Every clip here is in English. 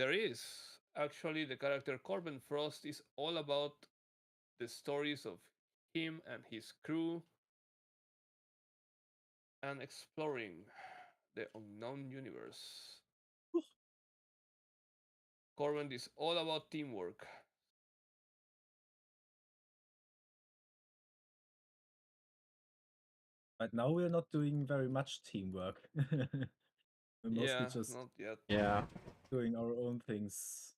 There is. Actually, the character Corbin Frost is all about the stories of him and his crew and exploring the unknown universe. Corbin is all about teamwork. But now we're not doing very much teamwork. We're mostly Yeah, just not yet. Yeah. doing our own things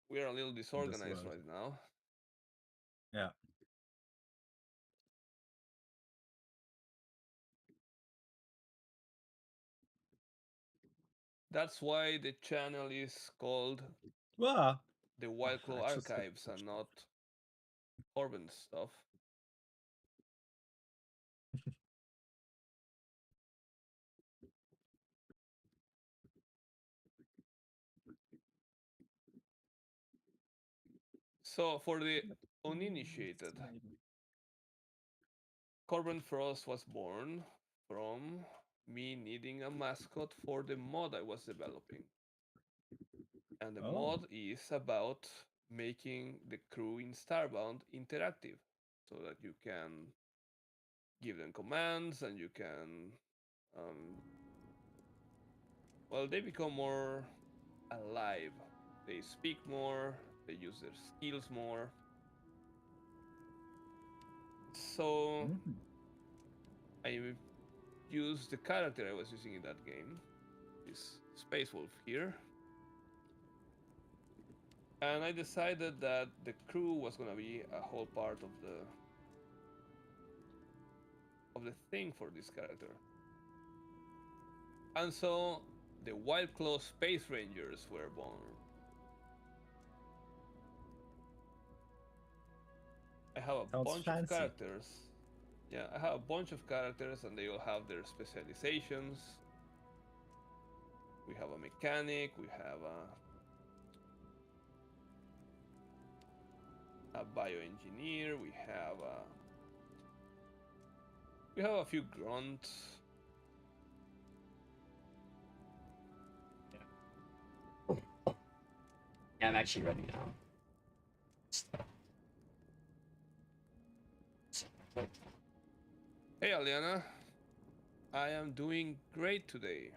We are a little in this disorganized world. right now. Yeah. That's why the channel is called Wow. the Ah, Wild I Claw just got Archives and pushed off. not Corbin stuff. So, for the uninitiated, Corbin Frost was born from me needing a mascot for the mod I was developing. And the Oh. mod is about making the crew in Starbound interactive so that you can give them commands and you can, um, well, they become more alive. They speak more, they use their skills more. So Mhm. I used the character I was using in that game, this Space Wolf here, and I decided that the crew was gonna be a whole part of the thing for this character. And so the Wild Claw Space Rangers were born. I have a Sounds bunch of fancy. characters. Yeah, I have a bunch of characters and they all have their specializations. We have a mechanic, we have a bioengineer, we have a few grunts. Yeah. Yeah, I'm actually ready now. Hey Aliana, I am doing great today.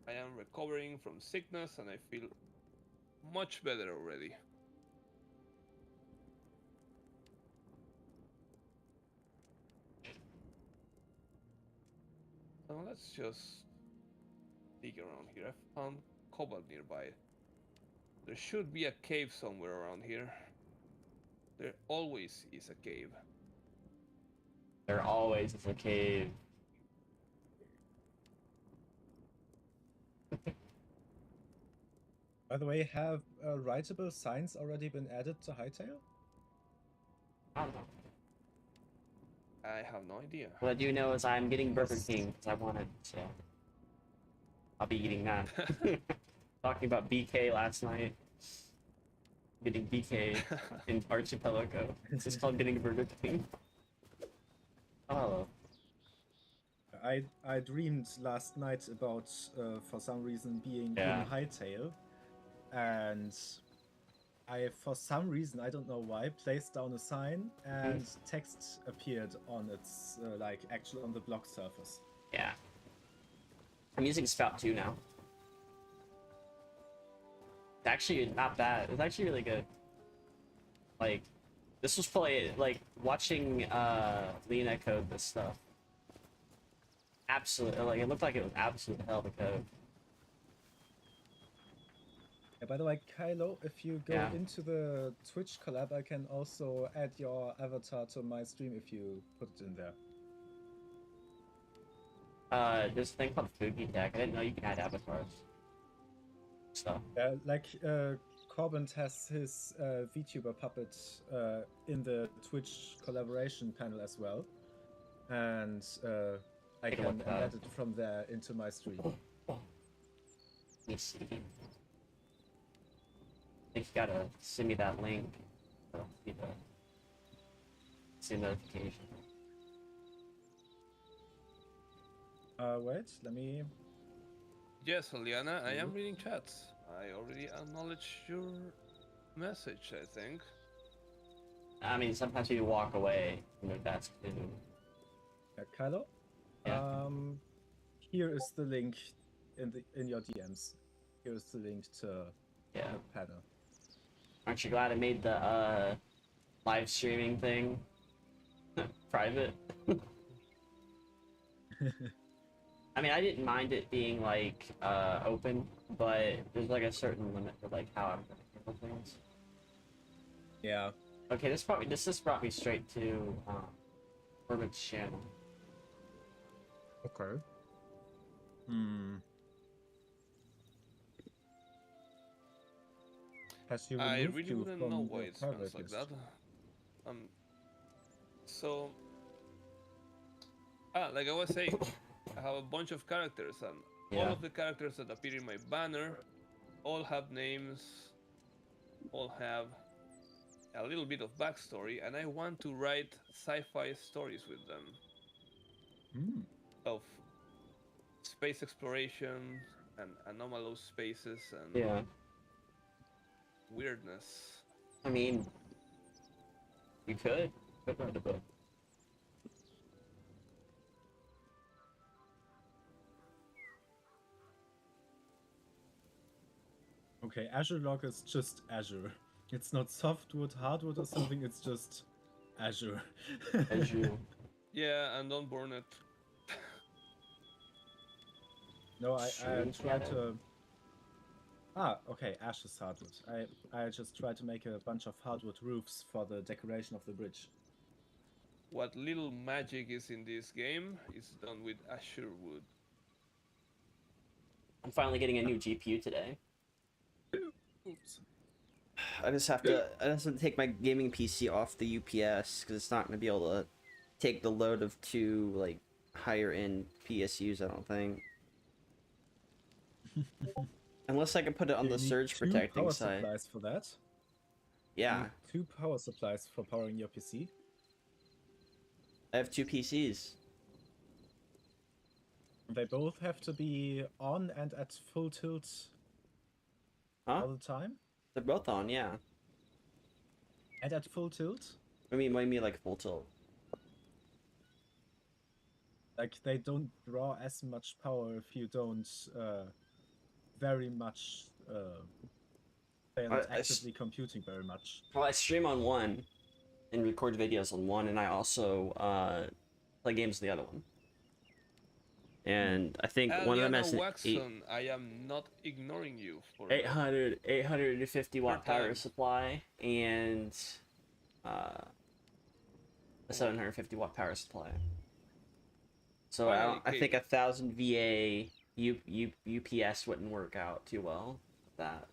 I am recovering from sickness and I feel much better already. So let's just dig around here. I found cobalt nearby. There should be a cave somewhere around here. There always is a cave. There always is a cave. By the way, have writable signs already been added to Hytale? I don't know. I have no idea. What I do know is I'm getting Burger Because King because I want it, so I'll be eating that. Talking about BK last night. Getting BK in Archipelago. It's just called getting Burger King. Oh. I dreamed last night about for some reason being in Yeah. Hytale, and I for some reason, I don't know why, placed down a sign and text appeared on its like actually on the block surface. Yeah. I'm using Spout 2 now. It's actually not bad. It's actually really good. Like, this was probably like watching Lena code this stuff. Absolute, like it looked like it was absolute hell to code. Yeah, by the way, Kylo, if you go Yeah. into the Twitch collab, I can also add your avatar to my stream if you put it in there. There's a thing called Fugi Tech. I didn't know you can add avatars. So. Like Corbin has his VTuber puppet in the Twitch collaboration panel as well, and I Take a can look at embed it from there into my stream. Let me see. I think you gotta send me that link. So see the notification. Wait, let me. Yes, Aliana, I am reading chats. I already acknowledged your message, I think. I mean, sometimes you walk away from your desk too. Kylo? Yeah. Here is the link in your DMs. Here is the link to Yeah. the panel. Aren't you glad I made the live streaming thing private? I mean, I didn't mind it being like open, but there's like a certain limit to like how I'm gonna handle things. Yeah. Okay, this just brought me straight to Orbitt's channel. Okay. Hmm. Has he I removed really you wouldn't know from why the it smells private like list? that. So, like I was saying, I have a bunch of characters, and all Yeah. of the characters that appear in my banner all have names, all have a little bit of backstory, and I want to write sci-fi stories with them Hmm. of space exploration and anomalous spaces and Yeah. weirdness. I mean, you could write a book. Okay, Azure Log is just Azure. It's not softwood, hardwood, or something. It's just Azure. As you. Yeah, and don't burn it. No, I Shrink tried it. to. Okay, ash is hardwood. I just tried to make a bunch of hardwood roofs for the decoration of the bridge. What little magic is in this game is done with Azure wood. I'm finally getting a new GPU today. Oops. I just have to take my gaming PC off the UPS because it's not going to be able to take the load of two like higher end PSUs. I don't think, unless I can put it on You the need surge two protecting power side. supplies for that. You Yeah, need two power supplies for powering your PC. I have two PCs. They both have to be on and at full tilt Huh? all the time. They're both on. Yeah. And at full tilt, I mean, what do you mean like full tilt? like they don't draw as much power if you don't very much. They're not actively computing very much. Well, I stream on one and record videos on one, and I also play games on the other one. And I think one of them Aliana has an Waxon, I am not ignoring you for 850 watt Third power time. supply and a 750 watt power supply. So I think 1,000 VA UPS wouldn't work out too well with that.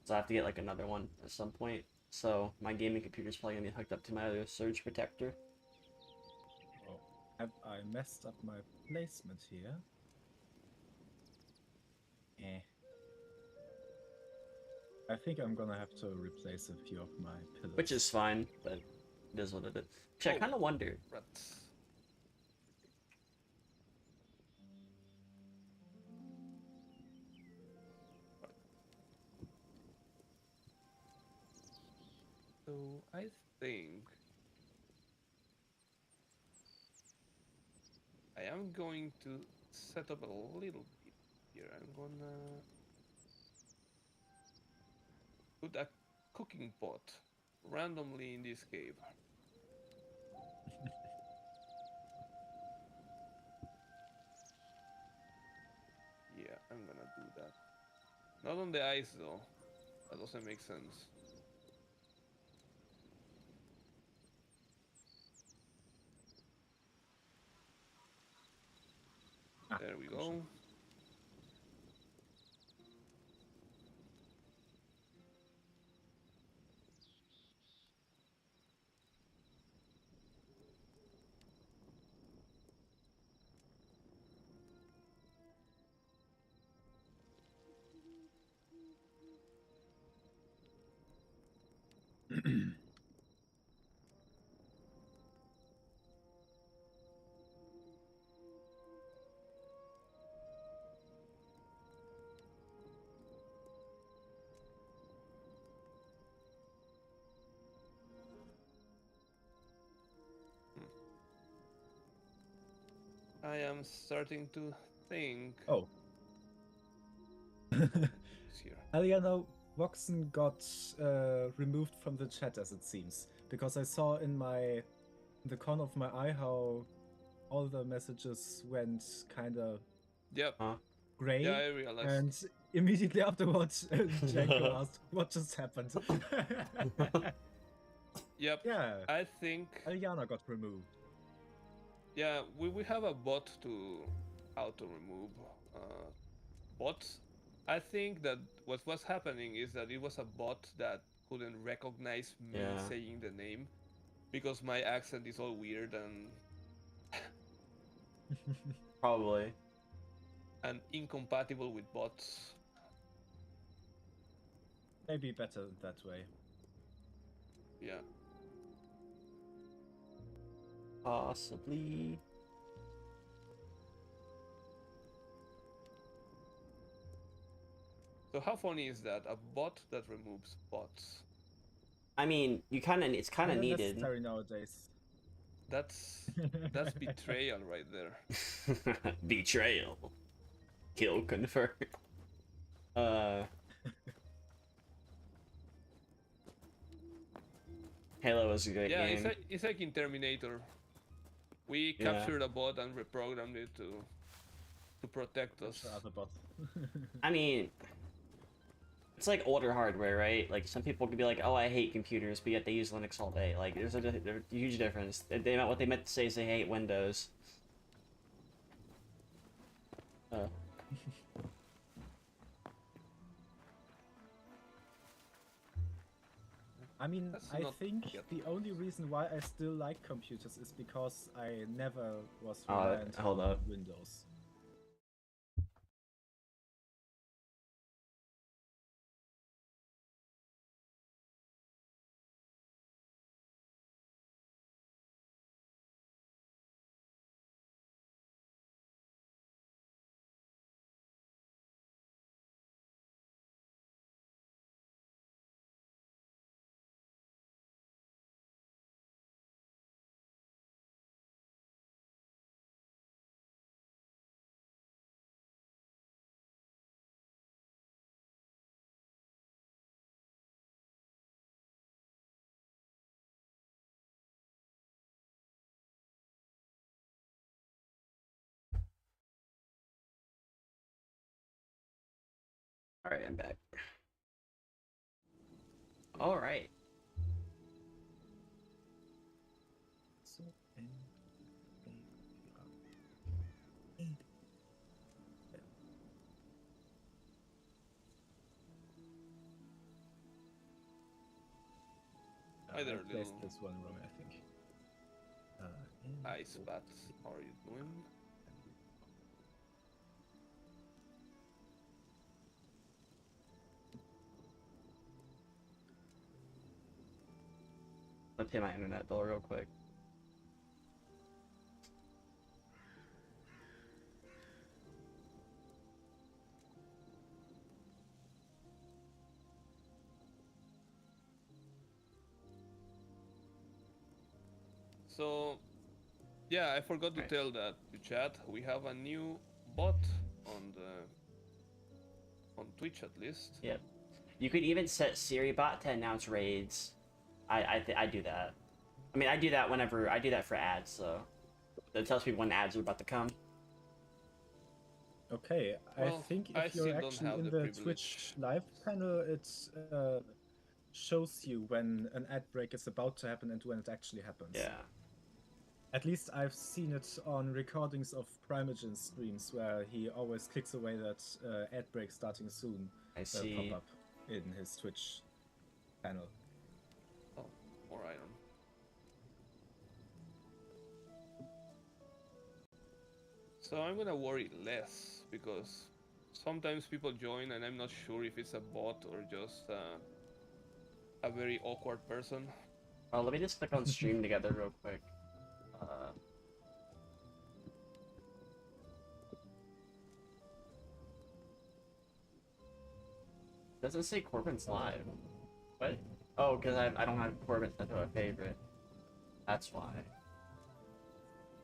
So I have to get like another one at some point. So my gaming computer's probably gonna be hooked up to my other surge protector. Oh, have I messed up my placement here? Eh. I think I'm gonna have to replace a few of my pillars. Which is fine, but it is what it is. Actually, I kind of wonder. Rats. So I think I am going to set up a little bit here. I'm gonna put a cooking pot randomly in this cave. Yeah, I'm gonna do that. Not on the ice though. That doesn't make sense. There we go. I am starting to think. Oh. It's here. Aliana Voxen got removed from the chat, as it seems, because I saw in the corner of my eye how all the messages went kind of Yep. gray, Yeah, I realized. and immediately afterwards, Janko asked, "What just happened?" Yep. Yeah, I think. Aliana got removed. Yeah, we have a bot to auto remove bots. I think that what was happening is that it was a bot that couldn't recognize me Yeah. saying the name because my accent is all weird Probably. and incompatible with bots. Maybe better that way. Yeah. Possibly. So how funny is that? A bot that removes bots. I mean, it's kind of Not needed. necessary nowadays. That's betrayal right there. Betrayal. Kill confirmed. Halo is a great Yeah, game. it's like in Terminator. We Yeah. captured a bot and reprogrammed it to protect us. Sure, other bots. I mean, it's like older hardware, right? Like some people could be like, "Oh, I hate computers," but yet they use Linux all day. Like there's a huge difference. What they meant to say is they hate Windows. I mean, That's I not think yet. the only reason why I still like computers is because I never was Oh, reliant hold on up. Windows. All right, I'm back. All right. So, Hi there, I placed little this one wrong, I think. ice bats. How are you doing? Let's pay my internet bill real quick. So, yeah, I forgot to Right. tell that to chat. We have a new bot on Twitch at least. Yep. You could even set SiriBot to announce raids. I do that. I mean, I do that whenever I do that for ads, so it tells me when ads are about to come. Okay, I Well, think I if still you're don't actually have in the the privilege. Twitch live panel, it shows you when an ad break is about to happen and when it actually happens. Yeah. At least I've seen it on recordings of Primogen's streams where he always clicks away that ad break starting soon I see. pop up in his Twitch panel. Oh, more iron. So I'm gonna worry less because sometimes people join and I'm not sure if it's a bot or just a very awkward person. Oh, let me just click on stream together real quick. Doesn't say Corbin's live. What? Oh, because I don't have Corbin set to a favorite. That's why.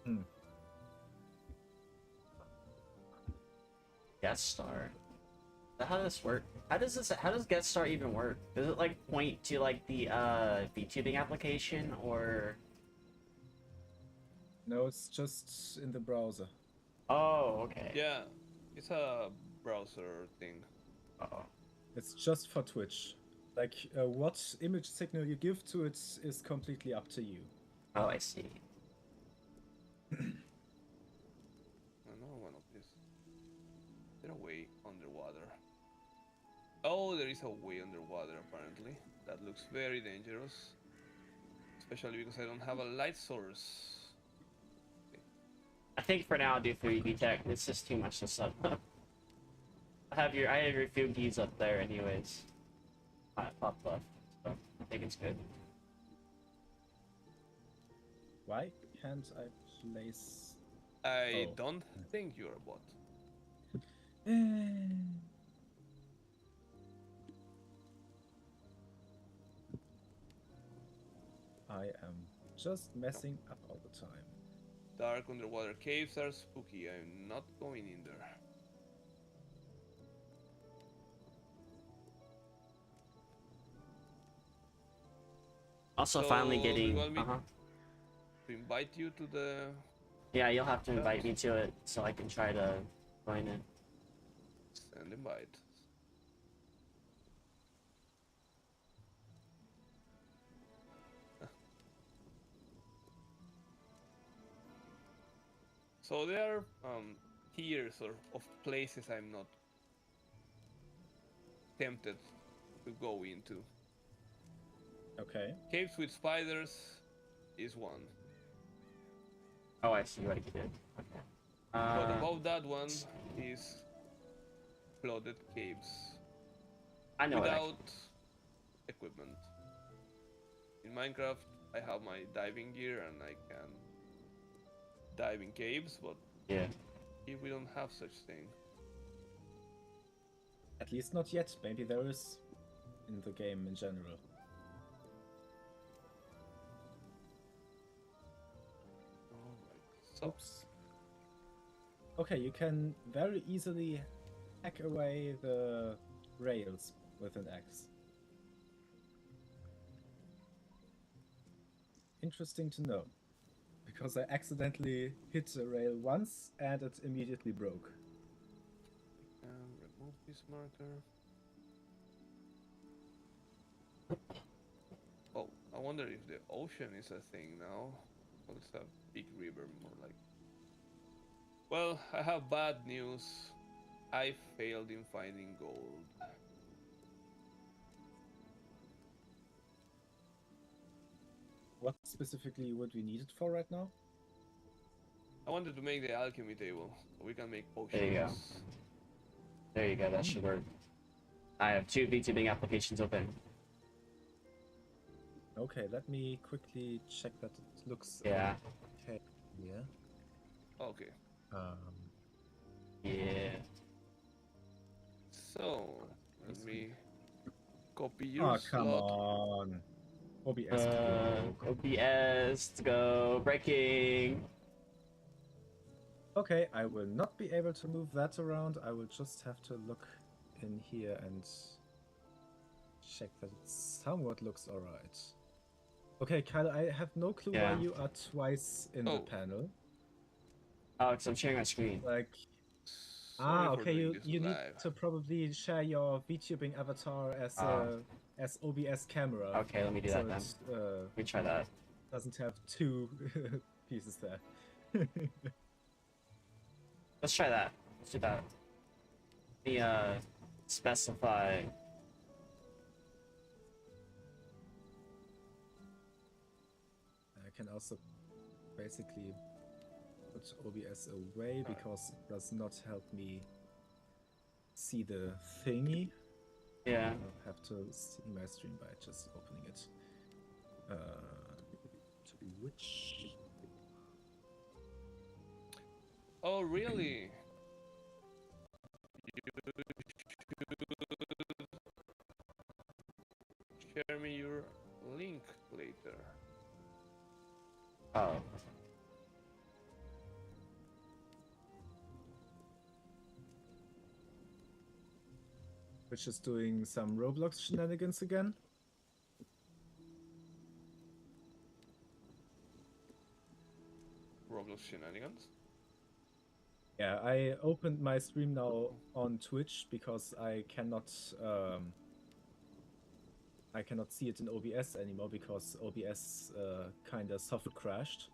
Hmm. Guest star. How does this work? How does guest star even work? Does it like point to like the VTubing application or? No, it's just in the browser. Oh, okay. Yeah, it's a browser thing. Oh. It's just for Twitch. Like, what image signal you give to it is completely up to you. Oh, I see. I know one of these. Is there a way underwater? Oh, there is a way underwater apparently. That looks very dangerous. Especially because I don't have a light source. I think for now I'll do 3D tech. It's just too much to set up. I have your fugies up there anyways. Pop left. So I think it's good. Why can't I place... I Oh. don't think you're a bot. I am just messing up all the time. Dark underwater caves are spooky. I'm not going in there. Also, So, finally you getting. want me to invite you to the... Yeah, you'll have to invite me to it so I can try to join it. Send invite. So there are tiers of places I'm not tempted to go into. Okay. Caves with spiders is one. Oh, I see what you did. Okay. But above that one is flooded caves I know what I without equipment. In Minecraft, I have my diving gear and I can dive in caves, but Yeah. here we don't have such thing. At least not yet. Maybe there is in the game in general. Alright, so Oops. Okay, you can very easily hack away the rails with an axe. Interesting to know. Because I accidentally hit a rail once and it immediately broke. and remove this marker. Oh, I wonder if the ocean is a thing now. Well, it's a big river, more like. Well, I have bad news. I failed in finding gold. What specifically would we need it for right now? I wanted to make the alchemy table so we can make potions. There you go. There you go, that should work. I have 2 VTubing applications open. Okay, let me quickly check that it looks Yeah. okay here. Okay. Yeah. So let me copy your Oh, come slot. on. OBS broke. OBS to go. Breaking. Okay, I will not be able to move that around. I will just have to look in here and check that it somewhat looks alright. Okay, Kyle, I have no clue why Yeah. you are twice in the Oh. panel. Oh, because I'm sharing my screen. Like, Sorry for okay, doing you this need live. to probably share your VTubing avatar as OBS camera. Okay, let me do so that then. it Let me try that. doesn't have 2 pieces there. Let's try that. Let's do that. Let me specify. I can also basically put OBS away because it does not help me see the thingy. Yeah. I'll have to see my stream by just opening it. Twitch. Oh, really? You should share me your link later. Oh. which is doing some Roblox shenanigans again. Roblox shenanigans. Yeah, I opened my stream now on Twitch because I cannot see it in OBS anymore because OBS kind of soft crashed.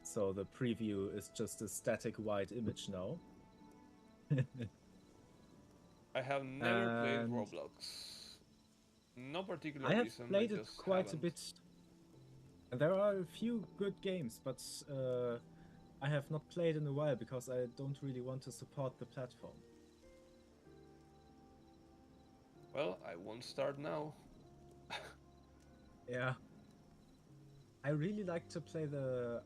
So the preview is just a static white image now. I have never played And Roblox. No particular I have reason. played I it just quite a haven't. bit. And there are a few good games, but I have not played in a while because I don't really want to support the platform. Well, I won't start now. Yeah. I really like to play the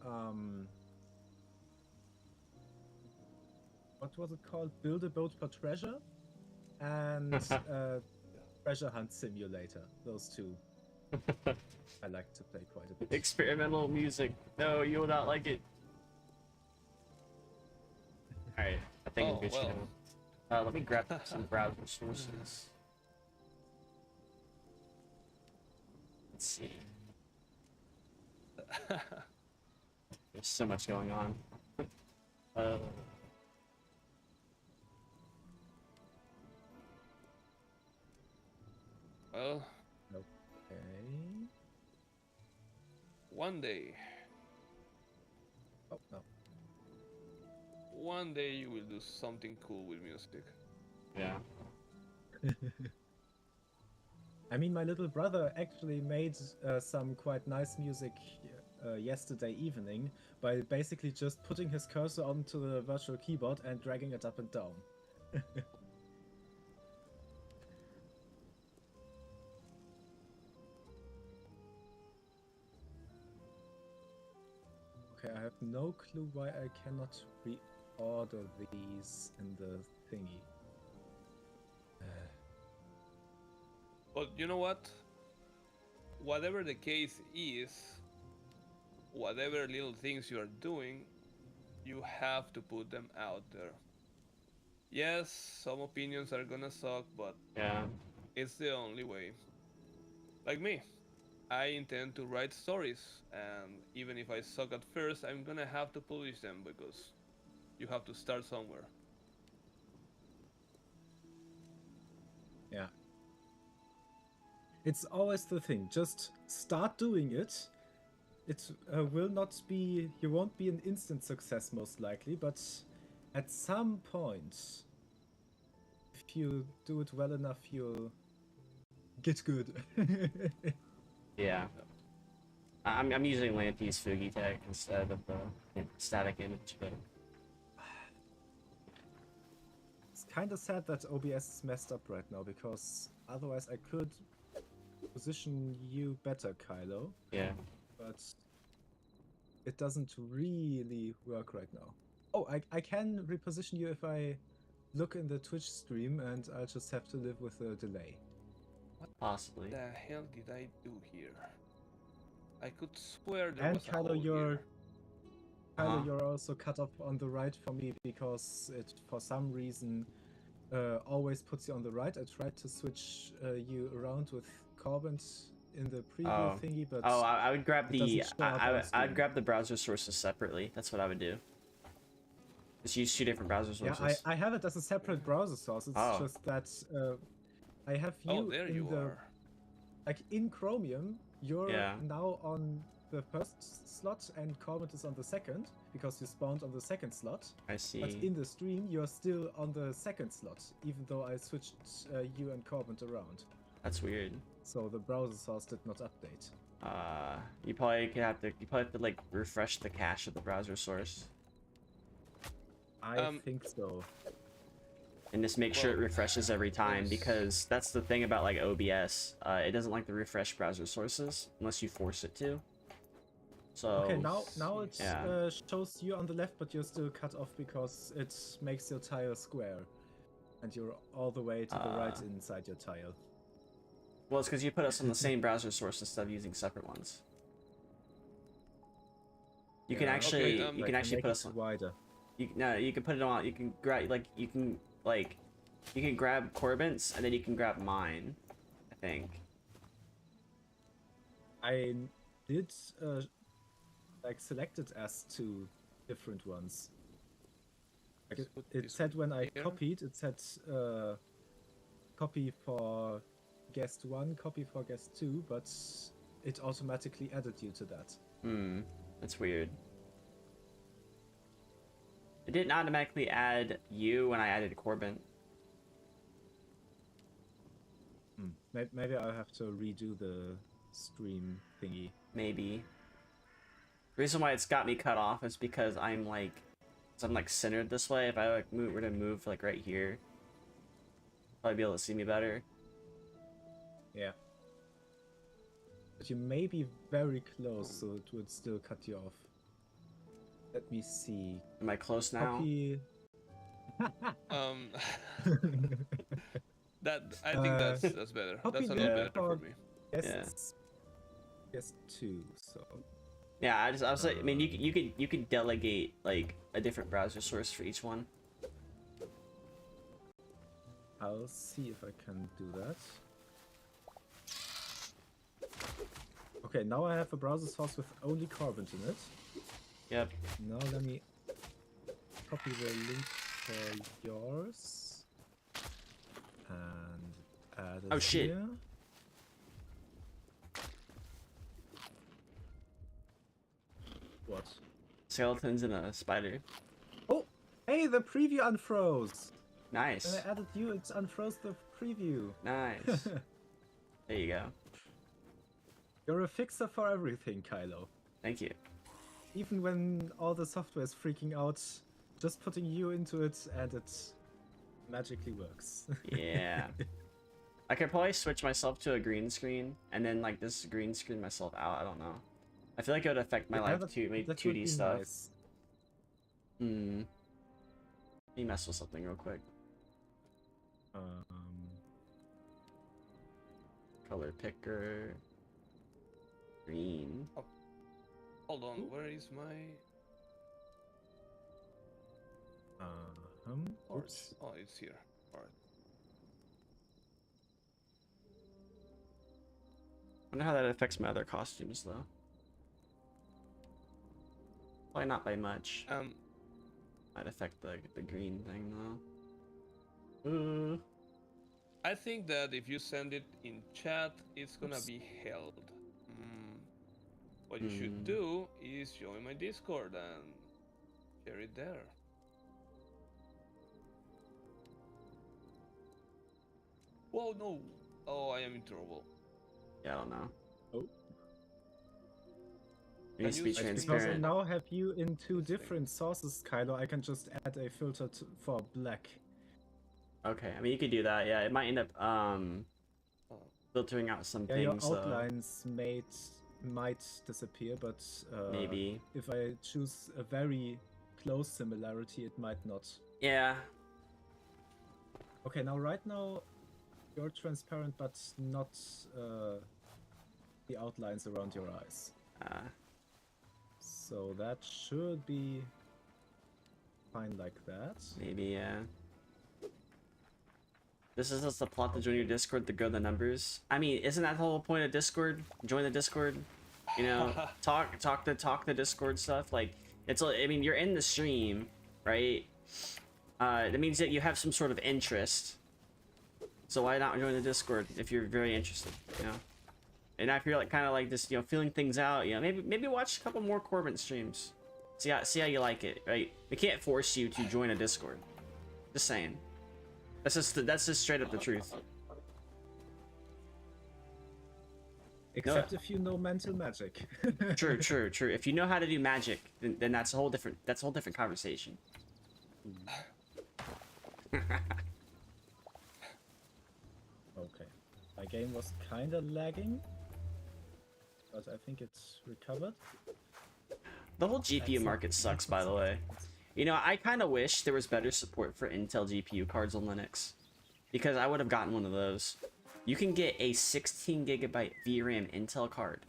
what was it called? Build a boat for treasure and treasure hunt simulator. Those two I like to play quite a bit. Experimental music. No, you will not like it. Alright, I think I'm good to go. Let me grab some browser sources. Let's see. There's so much going on. Well, Okay. one day, Oh no. one day you will do something cool with music. Yeah. I mean, my little brother actually made some quite nice music yesterday evening by basically just putting his cursor onto the virtual keyboard and dragging it up and down. Okay, I have no clue why I cannot reorder these in the thingy. But you know what? Whatever the case is, whatever little things you are doing, you have to put them out there. Yes, some opinions are gonna suck, but Yeah. it's the only way. Like me, I intend to write stories, and even if I suck at first, I'm gonna have to publish them because you have to start somewhere. Yeah. It's always the thing. Just start doing it. It will not be. You won't be an instant success, most likely, but at some point, if you do it well enough, you'll get good. Yeah. I'm using Lante's Fugi tag instead of the static image, but It's kind of sad that OBS is messed up right now because otherwise I could position you better, Kylo. yeah. But it doesn't really work right now. Oh, I can reposition you if I look in the Twitch stream, and I'll just have to live with a delay. Possibly. What the hell did I do here? I could swear there And was a Kylo, hole here. You're also cut off on the right for me because it, for some reason, always puts you on the right. I tried to switch you around with Corbin in the preview thingy, but I would grab the I'd screen. grab the browser sources separately. That's what I would do. Just use two different browser sources. Yeah, I have it as a separate browser source. It's just that I have you Oh, there in you the are. like in Chromium. You're Yeah. now on the first slot, and Corbin is on the second because you spawned on the second slot. I see. But in the stream, you're still on the second slot, even though I switched you and Corbin around. That's weird. So the browser source did not update. You probably have to like refresh the cache of the browser source. I think so. And just make sure it refreshes every time, because that's the thing about like OBS. It doesn't like to refresh browser sources unless you force it to. So Okay, now it yeah. shows you on the left, but you're still cut off because it makes your tile square, and you're all the way to the right inside your tile. Well, it's because you put us on the same browser source instead of using separate ones. You can actually okay, you can actually make put it us on. wider. You can put it on. You can like You can grab Corbin's and then you can grab mine, I think. I did like select it as two different ones. Like Let's put it this said when I here. copied, it said copy for guest 1, copy for guest 2, but it automatically added you to that. Hmm, that's weird. It didn't automatically add you when I added Corbin. Maybe I'll have to redo the stream thingy. Maybe. The reason why it's got me cut off is because I'm like centered this way. If I like were to move like right here, probably be able to see me better. Yeah. But you may be very close, so it would still cut you off. Let me see. Am I close now? Copy. That I think that's better. copy That's a lot link better for for me. guests, guest 2, so. Yeah, I was like, I mean, you could delegate like a different browser source for each one. I'll see if I can do that. Okay, now I have a browser source with only Corbin in it. Yep. Now let me copy the link for yours and add it Oh, shit. here. What? Skeletons and a spider. Oh, hey, the preview unfroze. Nice. When I added you, it unfroze the preview. Nice. There you go. You're a fixer for everything, Kylo. Thank you. Even when all the software is freaking out, just putting you into it and it magically works. Yeah. I could probably switch myself to a green screen and then like this green screen myself out. I don't know. I feel like it would affect my Yeah, life that- too, maybe that would 2D be stuff. nice. Hmm. Let me mess with something real quick. Color picker. Green. Hold on, where is my torch? Oops. Oh, it's here. Alright. I wonder how that affects my other costumes though. Probably not by much. Might affect the green thing though. I think that if you send it in chat, it's gonna be held. What you should do is join my Discord and share it there. Whoa, no! Oh, I am in trouble. Yeah, I don't know. Oh. It needs to be Because I Because I transparent. now have you in two This thing. different sources, Kylo. I can just add a filter for black. Okay, I mean you could do that. Yeah, it might end up filtering out some Yeah, things. your though. outlines might disappear, but Maybe. if I choose a very close similarity, it might not. Yeah. Okay, right now you're transparent, but not the outlines around your eyes. So that should be fine like that. Maybe, yeah. This is just the plot to join your Discord to grow the numbers. I mean, isn't that the whole point of Discord? Join the Discord. You know, talk the Discord stuff. Like, it's. I mean, you're in the stream, right? That means that you have some sort of interest. So why not join the Discord if you're very interested? You know. And if you're like kind of like just feeling things out, maybe watch a couple more Corbin streams. See how you like it, right? We can't force you to join a Discord. Just saying. That's just straight up the truth. Except if you know mental magic. True. If you know how to do magic, then that's a whole different conversation. Okay. My game was kinda lagging, but I think it's recovered. The whole GPU market sucks, by the way. I kind of wish there was better support for Intel GPU cards on Linux, because I would have gotten one of those. You can get a 16GB VRAM Intel card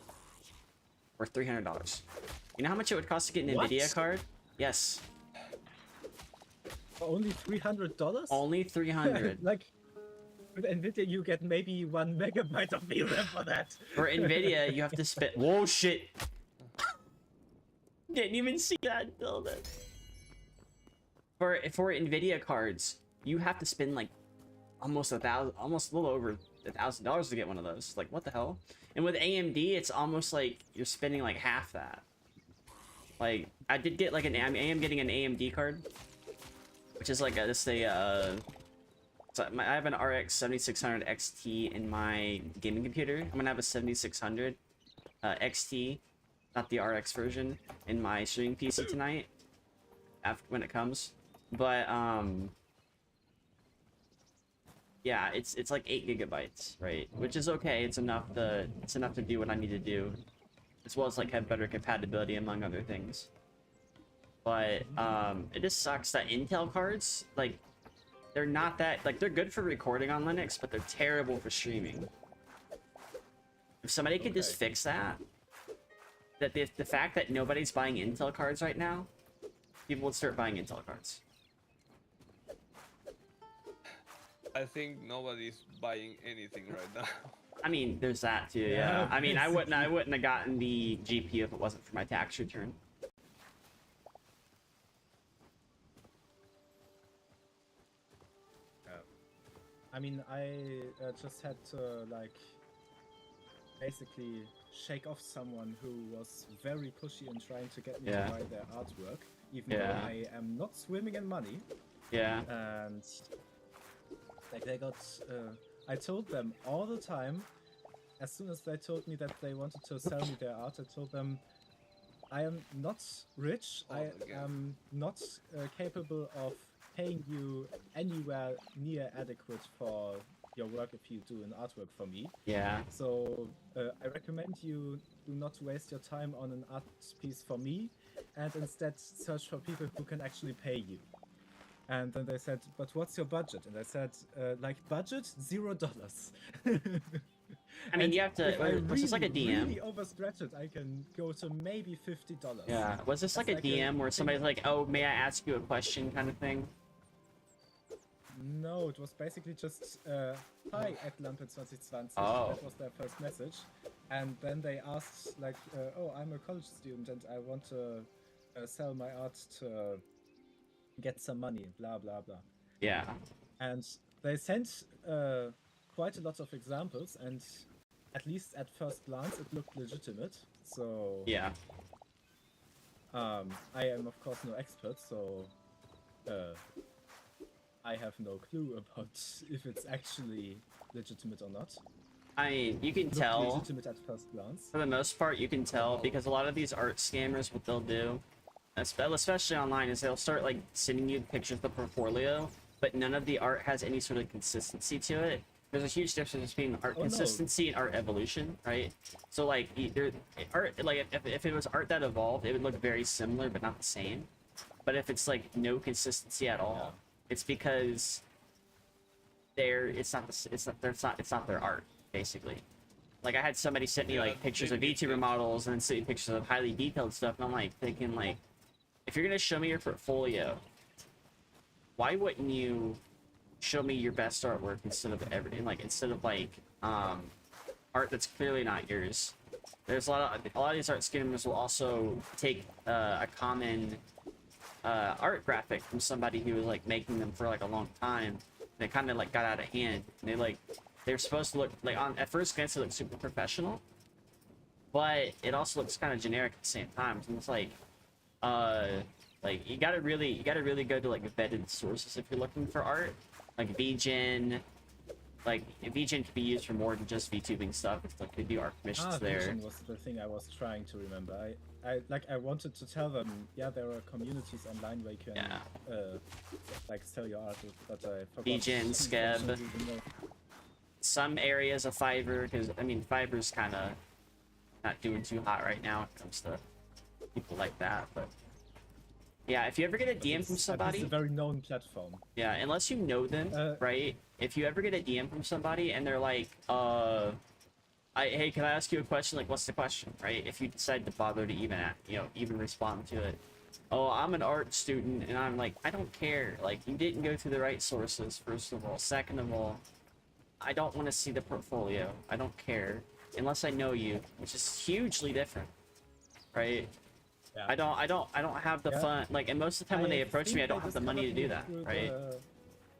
for $300. You know how much it would cost to get an What? NVIDIA card? Yes. For only $300? Only 300. Like, with Nvidia, you get maybe 1 megabyte of VRAM for that. For Nvidia, you have to spend. Whoa, shit! Didn't even see that building. For Nvidia cards, you have to spend like almost a little over $1,000 to get one of those. Like, what the hell? And with AMD, it's almost like you're spending like half that. Like, I did get like I am getting an AMD card, which is like I have an RX 7600 XT in my gaming computer. I'm gonna have a 7600 XT, not the RX version, in my streaming PC tonight. When it comes, but yeah, it's like 8 gigabytes, right? Which is okay. It's enough to do what I need to do, as well as like have better compatibility among other things. But it just sucks that Intel cards, like, they're not that, like, they're good for recording on Linux, but they're terrible for streaming. If somebody could just fix that, the fact that nobody's buying Intel cards right now, people would start buying Intel cards. I think nobody's buying anything right now. I mean, there's that too. Yeah. I mean, I wouldn't have gotten the GPU if it wasn't for my tax return. I mean, I just had to, like, basically shake off someone who was very pushy in trying to get me to buy their artwork, even though I am not swimming in money. Yeah. And, like, they got... I told them all the time, as soon as they told me that they wanted to sell me their art, I told them, I am not rich, I am not capable of paying you anywhere near adequate for your work if you do an artwork for me. Yeah. So I recommend you do not waste your time on an art piece for me, and instead search for people who can actually pay you. And then they said, but what's your budget? And I said, like, budget $0. I mean, you have to. Was this like a DM? Really overstretch it, I can go to maybe $50. Yeah. Was this like a DM where somebody's like, "Oh, may I ask you a question?" kind of thing? No, it was basically just hi at Lampe2020. Oh. That was their first message, and then they asked like, "Oh, I'm a college student and I want to sell my art to get some money." Blah blah blah. Yeah. And they sent quite a lot of examples, and at least at first glance, it looked legitimate. So yeah. I am of course no expert, so I have no clue about if it's actually legitimate or not. I mean, you can Looked tell. legitimate at first glance. For the most part, you can tell because a lot of these art scammers, what they'll do, especially online, is they'll start like sending you pictures of the portfolio, but none of the art has any sort of consistency to it. There's a huge difference between art consistency and art evolution, right? So like, art, like if it was art that evolved, it would look very similar but not the same. But if it's like no consistency at all, it's because it's not their art, basically. Like, I had somebody send me like pictures of VTuber models and then send me pictures of highly detailed stuff, and I'm like thinking, like, if you're gonna show me your portfolio, why wouldn't you show me your best artwork instead of everything? Like, instead of like art that's clearly not yours. There's a lot of these art scammers will also take a common art graphic from somebody who was like making them for like a long time. And it kind of like got out of hand. And they're supposed to look like, at first glance they look super professional, but it also looks kind of generic at the same time. And it's like you gotta really go to like vetted sources if you're looking for art. Like VGen, like VGen can be used for more than just VTubing stuff. It's like they do art commissions there. VGen was the thing I was trying to remember. I wanted to tell them, yeah, there are communities online where you can like sell your art, but I forgot. VGen, Skeb. Some areas of Fiverr, because I mean Fiverr's kind of not doing too hot right now when it comes to people like that, but yeah, if you ever get a DM from somebody, it's a very known platform. Yeah, unless you know them, right? If you ever get a DM from somebody and they're like, hey, can I ask you a question? Like, what's the question, right? If you decide to bother to even respond to it, oh, I'm an art student, and I'm like, I don't care. Like, you didn't go through the right sources, first of all. Second of all, I don't want to see the portfolio. I don't care. Unless I know you, which is hugely different, right? Yeah. I don't have the Yeah. fun. Like, and most of the time when they approach me, think I don't have the money to do that, discovered me right? through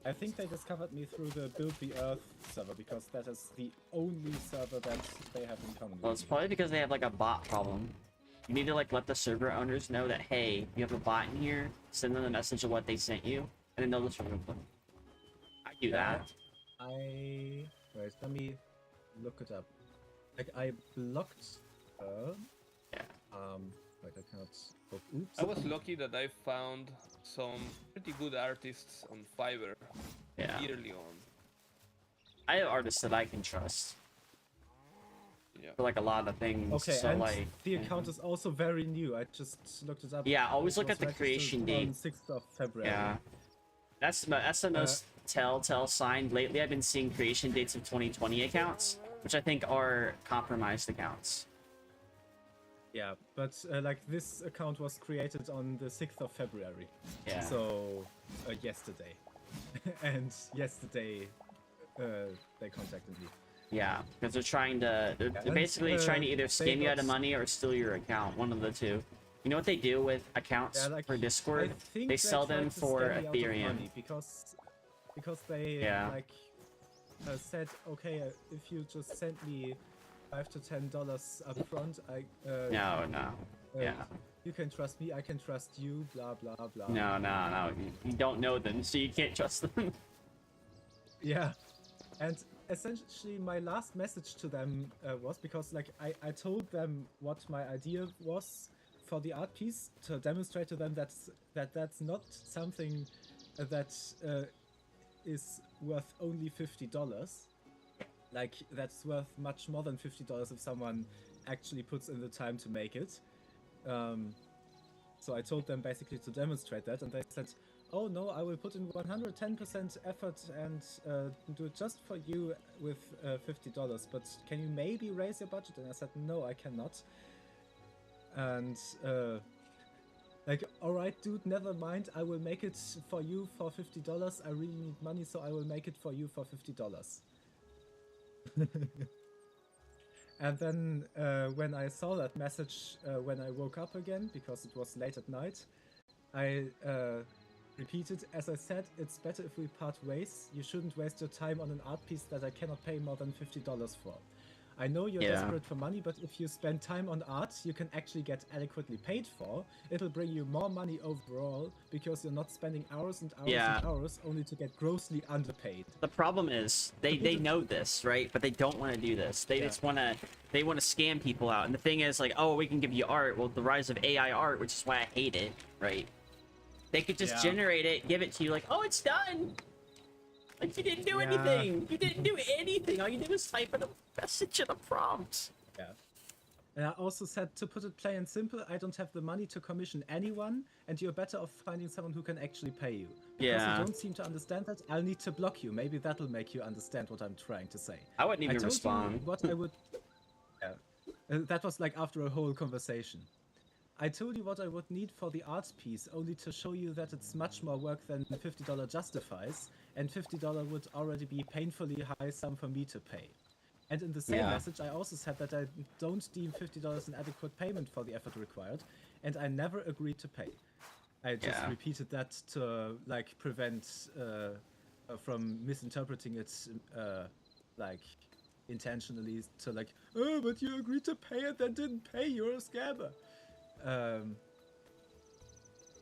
I think they discovered me through the Build the Earth server because that is the only server that they have in common. Well, with it's me. probably because they have like a bot problem. You need to like let the server owners know that, hey, you have a bot in here, send them a message of what they sent you, and then they'll just remove them. I do that. Wait, let me look it up. Like I blocked her. Yeah. Wait, I cannot. Oh, oops. I was lucky that I found some pretty good artists on Fiverr Yeah. early on. I have artists that I can trust Yeah. for like a lot of things. Okay, so and like the account is also very new. I just looked it up. Yeah, always It look was at the registered creation on date. 6th of February. Yeah. That's the most telltale sign. Lately, I've been seeing creation dates of 2020 accounts, which I think are compromised accounts. Yeah, but like this account was created on the 6th of February. Yeah. So yesterday, and yesterday they contacted me. Yeah, because they're trying to. They're and, basically trying to either they scam you out of got- money or steal your account. One of the two. You know what they do with accounts Yeah, like, for Discord? I think They sell tried them to for scam me out of Ethereum. money because they Yeah. like said, okay, if you just send me $5 to $10 up front, No, yeah. you can trust me, I can trust you, blah blah blah. No. You don't know them, so you can't trust them. Yeah, and essentially my last message to them was because like I told them what my idea was for the art piece to demonstrate to them that's not something that is worth only $50. Like that's worth much more than $50 if someone actually puts in the time to make it. So I told them basically to demonstrate that, and they said, oh no, I will put in 110% effort and do it just for you with $50, but can you maybe raise your budget? And I said, no, I cannot. And like, alright dude, never mind, I will make it for you for $50. I really need money, so I will make it for you for $50. And then when I saw that message when I woke up again, because it was late at night, I repeated, as I said, it's better if we part ways. You shouldn't waste your time on an art piece that I cannot pay more than $50 for. I know you're Yeah. desperate for money, but if you spend time on art you can actually get adequately paid for, it'll bring you more money overall because you're not spending hours and hours Yeah. and hours only to get grossly underpaid. The problem is they know this, right? But they don't want to do this. They just want to scam people out. And the thing is, like, oh, we can give you art. Well, the rise of AI art, which is why I hate it, right? They could just generate it, give it to you, like, oh, it's done. Like, you didn't do anything. You didn't do anything. All you did was type in a message in a prompt. Yeah. And I also said, to put it plain and simple, I don't have the money to commission anyone, and you're better off finding someone who can actually pay you. Because Yeah. you don't seem to understand that, I'll need to block you. Maybe that'll make you understand what I'm trying to say. I wouldn't even told you respond. what I would... Yeah. That was like after a whole conversation. I told you what I would need for the art piece, only to show you that it's much more work than $50 justifies, and $50 would already be painfully high sum for me to pay. And in the same Yeah. message, I also said that I don't deem $50 an adequate payment for the effort required, and I never agreed to pay. I just Yeah. repeated that to like prevent from misinterpreting it like intentionally to like, oh, but you agreed to pay and then didn't pay, you're a scammer.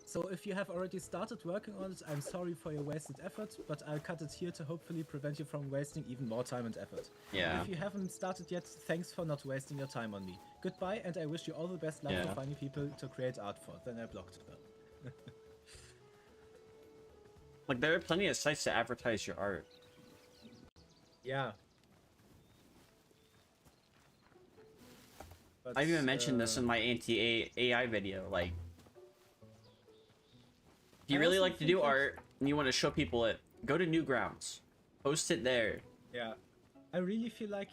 So if you have already started working on it, I'm sorry for your wasted effort, but I'll cut it here to hopefully prevent you from wasting even more time and effort. Yeah. If you haven't started yet, thanks for not wasting your time on me. Goodbye, and I wish you all the best luck Yeah. for finding people to create art for. Then I blocked her. Like, there are plenty of sites to advertise your art. Yeah. But, I even mentioned this in my anti-AI video. Like, if you I really also like to think do that- art and you want to show people it, go to Newgrounds. Post it there. Yeah. I really feel like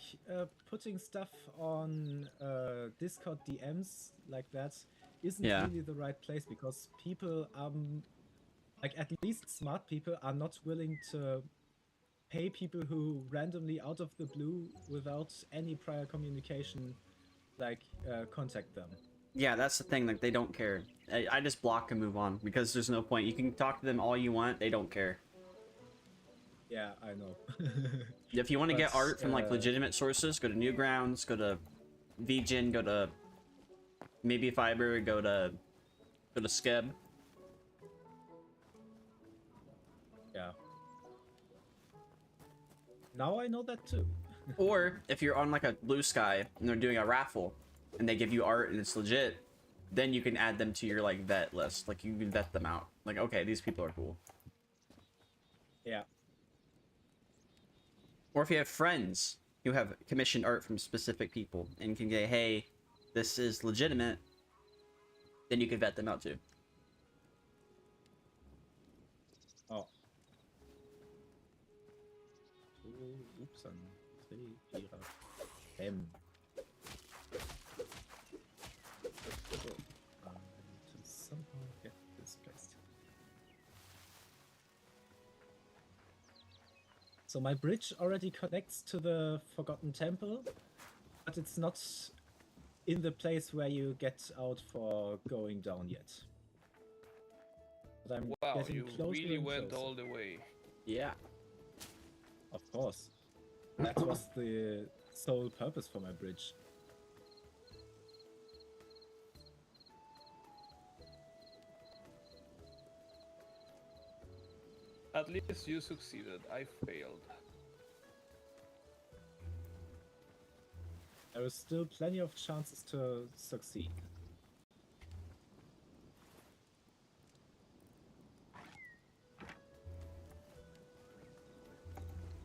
putting stuff on Discord DMs like that isn't Yeah. really the right place because people, like at least smart people, are not willing to pay people who randomly out of the blue, without any prior communication, like contact them. Yeah, that's the thing. Like they don't care. I just block and move on because there's no point. You can talk to them all you want. They don't care. Yeah, I know. If you want to get But, art from like legitimate sources, go to Newgrounds, go to VGen, go to maybe Fiber, go to Skeb. Yeah. Now I know that too. Or if you're on like a Blue Sky and they're doing a raffle and they give you art and it's legit, then you can add them to your like vet list. Like you can vet them out. Like, okay, these people are cool. Yeah. Or if you have friends who have commissioned art from specific people and can say, hey, this is legitimate, then you can vet them out too. Oh. Oops, I'm 3, 4, 5. To somehow get this placed. So my bridge already connects to the Forgotten Temple, but it's not in the place where you get out for going down yet. But I'm Wow, getting you closer really and went closer. all the way. Yeah. Of course. That was the sole purpose for my bridge. At least you succeeded. I failed. There is still plenty of chances to succeed.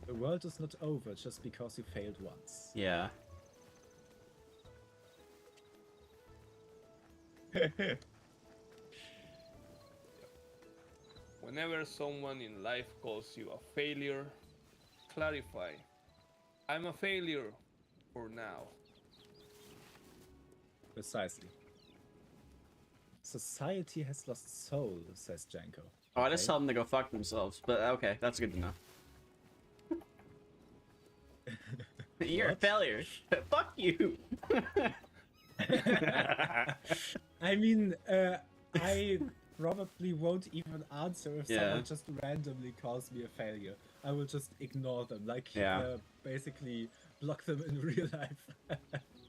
The world is not over just because you failed once. Yeah. Whenever someone in life calls you a failure, clarify. I'm a failure for now. Precisely. Society has lost soul, says Janko. Oh, I just Okay. tell them to go fuck themselves. But okay, that's good to know. You're a What? failure. Fuck you. I mean, I probably won't even answer if Yeah. someone just randomly calls me a failure. I will just ignore them, like Yeah. basically block them in real life.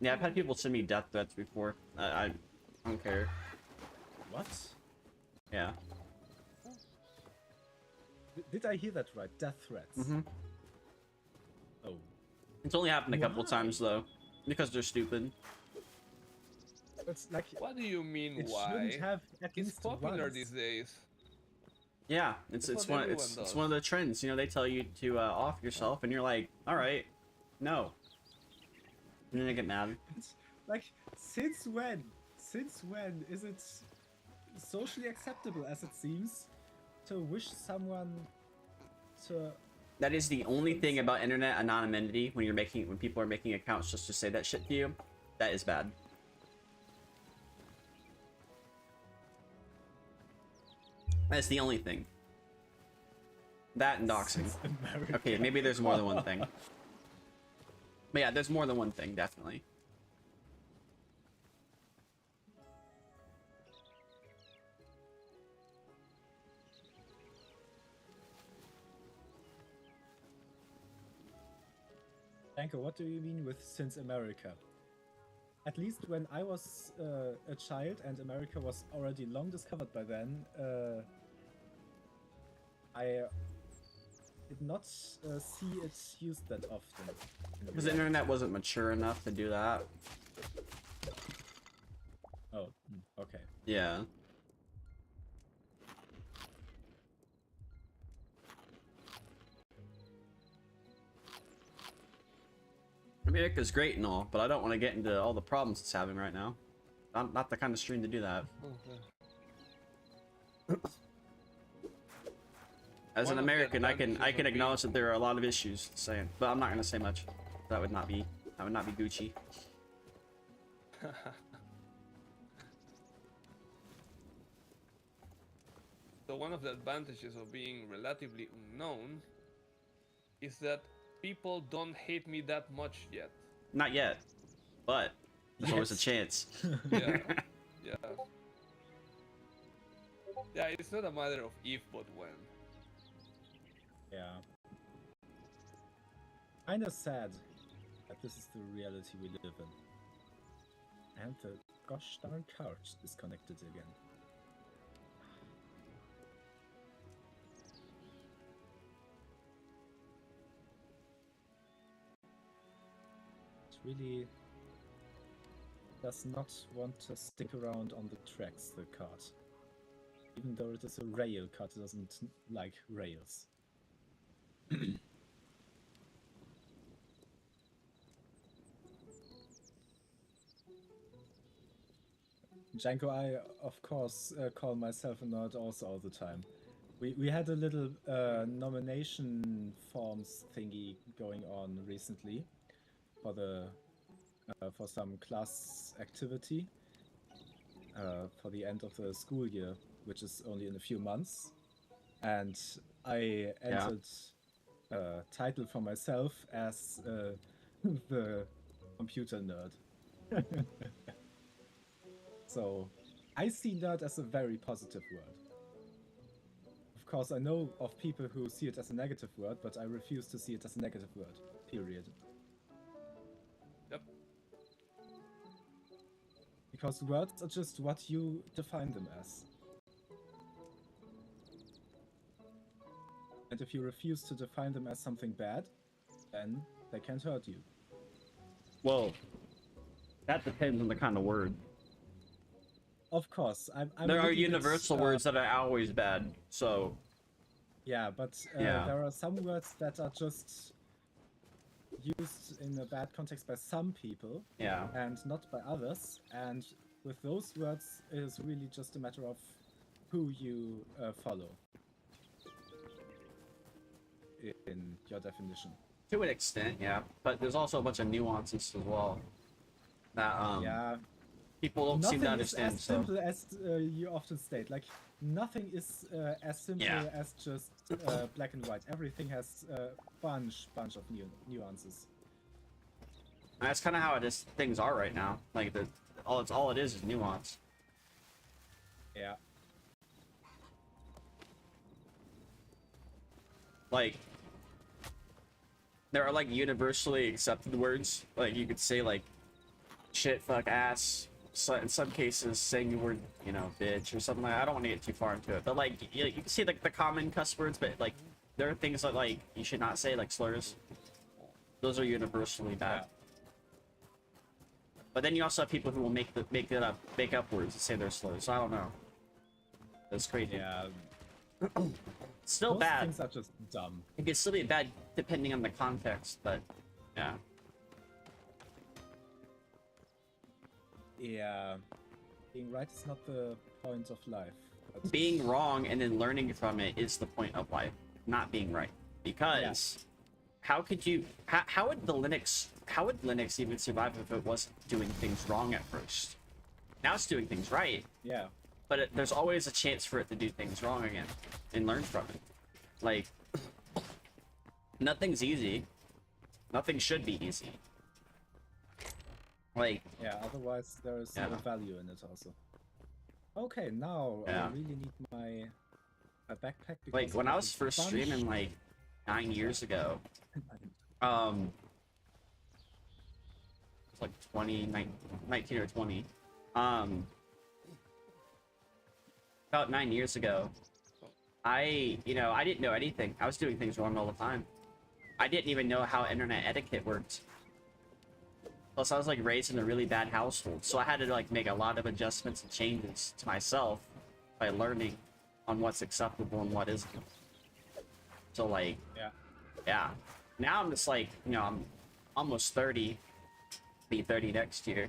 Yeah, I've had people send me death threats before. I don't care. What? Yeah. Did I hear that right? Death threats. Mhm. Oh. It's only happened a couple Why? times though, because they're stupid. It's like What do you mean it why? shouldn't have at It's least popular once. these days. Yeah, it's That's what everyone it's does. one of the trends. You know, they tell you to off yourself, and you're like, all right, no. And then they get mad. Like, since when? Since when is it socially acceptable, as it seems, to wish someone to? That is the only thing about internet anonymity when people are making accounts just to say that shit to you. That is bad. That's the only thing. That and doxing. America. Okay, maybe there's more than one thing. But yeah, there's more than one thing, definitely. Anko, what do you mean with since America? At least when I was a child and America was already long discovered by then, I did not see it used that often. Because the internet wasn't mature enough to do that. Oh, okay. Yeah. America's great and all, but I don't want to get into all the problems it's having right now. I'm not the kind of stream to do that. As One an of the American, I can advantages of acknowledge that there are a lot of issues saying, but I'm not gonna say much. That would not be Gucci. So one of the advantages of being relatively unknown is that people don't hate me that much yet. Not yet, but there's always a Yes. chance. Yeah, yeah. Yeah, it's not a matter of if, but when. Yeah. Kinda sad that this is the reality we live in. And the gosh darn couch disconnected again. It really does not want to stick around on the tracks, the cart. Even though it is a rail cart, it doesn't like rails. Janko, I of course call myself a nerd also all the time. We had a little nomination forms thingy going on recently for the for some class activity for the end of the school year, which is only in a few months, and I entered a title for myself as the computer nerd. So I see nerd as a very positive word. Of course, I know of people who see it as a negative word, but I refuse to see it as a negative word. Period. Yep. Because words are just what you define them as. And if you refuse to define them as something bad, then they can't hurt you. Well, that depends on the kind of word. Of course, I'm There a are little bit, universal words that are always bad, so Yeah, but Yeah. there are some words that are just used in a bad context by some people yeah. and not by others. And with those words, it is really just a matter of who you follow in your definition. To an extent, yeah. But there's also a bunch of nuances as well that Yeah, people don't seem nothing to is understand. as So simple as you often state. Like, nothing is as simple Yeah. as just black and white. Everything has a bunch of nuances. that's kind of how things are right now. Like all it is nuance. Yeah. Like there are like universally accepted words. Like you could say like shit, fuck, ass. So in some cases, saying the word, you know, bitch or something like that. I don't want to get too far into it, but like you can see like the common cuss words, but like there are things that like you should not say, like slurs. Those are universally bad. Yeah. But then you also have people who will make up words and say they're slurs. So I don't know. That's crazy. Yeah. It's still Those bad. things are just dumb. It can still be bad depending on the context, but yeah. Yeah. Being right is not the point of life. But Being wrong and then learning from it is the point of life, not being right. Because how could you how would Linux even survive if it wasn't doing things wrong at first? Now it's doing things right, yeah. but there's always a chance for it to do things wrong again and learn from it. Like nothing's easy. Nothing should be easy. Like Yeah, otherwise there is Yeah. no value in it also. Okay, now I Yeah. really need my backpack because like when I I have was a first bunch- streaming like 9 years ago, it's like 19 or 20, about 9 years ago, I didn't know anything. I was doing things wrong all the time. I didn't even know how internet etiquette worked. Plus I was like raised in a really bad household, so I had to like make a lot of adjustments and changes to myself by learning on what's acceptable and what isn't. So like yeah. Now I'm just like, I'm almost 30. Be 30 next year.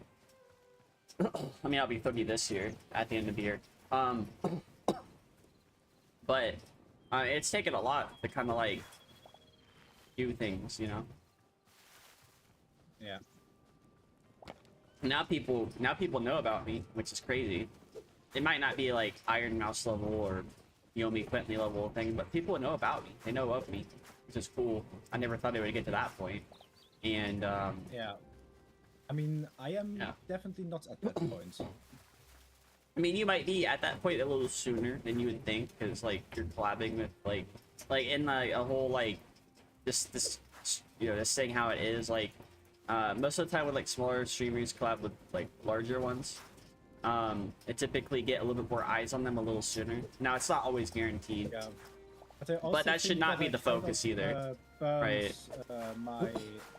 I mean, I'll be 30 this year at the end of the year. But it's taken a lot to kind of like do things, Yeah. Now people know about me, which is crazy. It might not be like Iron Mouse level or Yomi Quentley level thing, but people know about me. They know of me, which is cool. I never thought it would get to that point. And Yeah. I mean, I am Yeah. definitely not at that point. I mean, you might be at that point a little sooner than you would think, because like you're collabing with like in like a whole like this you know, this thing how it is like most of the time with like smaller streamers collab with like larger ones. It typically get a little bit more eyes on them a little sooner. Now it's not always guaranteed. Yeah. But, I also That should think not that be I the kind focus of, either. burned, Right. My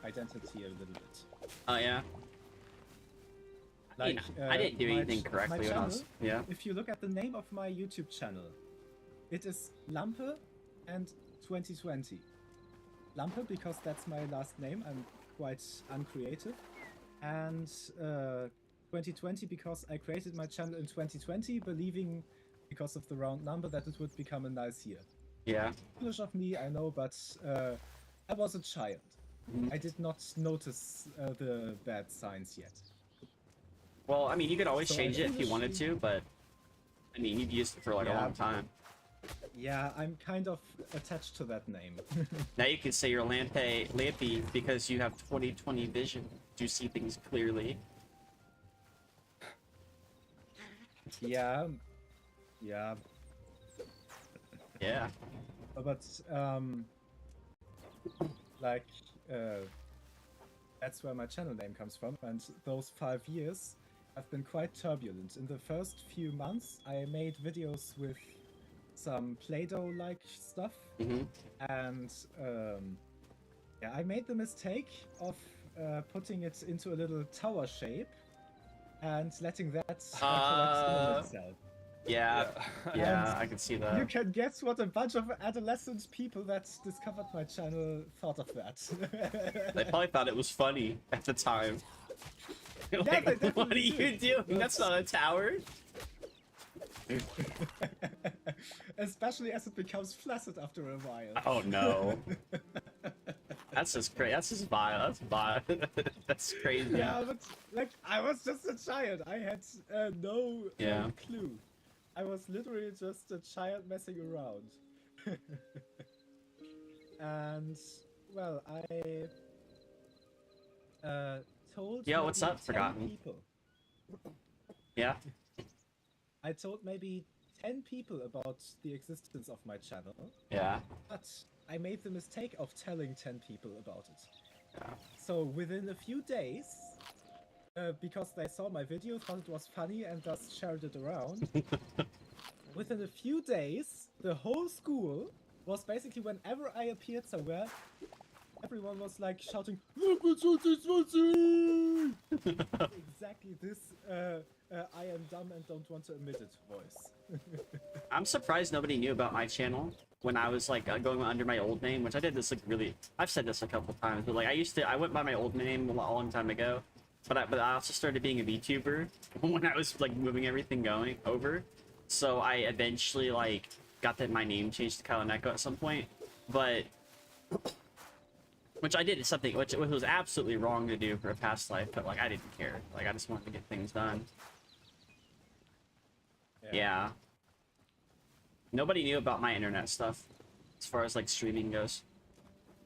identity a little bit. Oh yeah. I mean, I didn't do anything correctly when I was. Yeah. If you look at the name of my YouTube channel, it is Lampe and 2020. Lampe because that's my last name. I'm quite uncreative. And 2020 because I created my channel in 2020, believing because of the round number that it would become a nice year. Yeah. Foolish of me, I know, but I was a child. I did not notice the bad signs yet. Well, I mean, you could always So I change it if you wanted foolishly- to, but I mean, you've used it for like a Yeah. long time. Yeah, I'm kind of attached to that name. Now you can say you're Lampy because you have 20/20 vision. You see things clearly. Yeah. Yeah. But like that's where my channel name comes from, and those 5 years have been quite turbulent. In the first few months I made videos with some Play-Doh like stuff, and yeah, I made the mistake of putting it into a little tower shape and letting that collapse in itself. Yeah. Yeah. Yeah, I can see You that. can guess what a bunch of adolescent people that discovered my channel thought of that. They probably thought it was funny at the time. they Like, what are definitely you did, doing? but- That's not a tower. Especially as it becomes flaccid after a while. Oh no. That's just crazy. That's just vile. That's vile. That's crazy. Yeah, but like I was just a child. I had no Yeah. clue. I was literally just a child messing around. And well, I told. Yo, what's maybe up, 10 Forgotten? people. Yeah. I told maybe 10 people about the existence of my channel, Yeah. but I made the mistake of telling 10 people about it. Yeah. So within a few days, because they saw my video, thought it was funny, and thus shared it around, within a few days, the whole school was basically, whenever I appeared somewhere, everyone was like shouting, "Look at 2020!" Exactly this I am dumb and don't want to admit it voice. I'm surprised nobody knew about my channel when I was like going under my old name, which I did this like really. I've said this a couple times, but like I went by my old name a long time ago, but I also started being a VTuber when I was like moving everything going over. So I eventually like got my name changed to Kalaneko at some point, but which I did something which was absolutely wrong to do for a past life, but like I didn't care. Like I just wanted to get things done. Yeah. Nobody knew about my internet stuff as far as like streaming goes.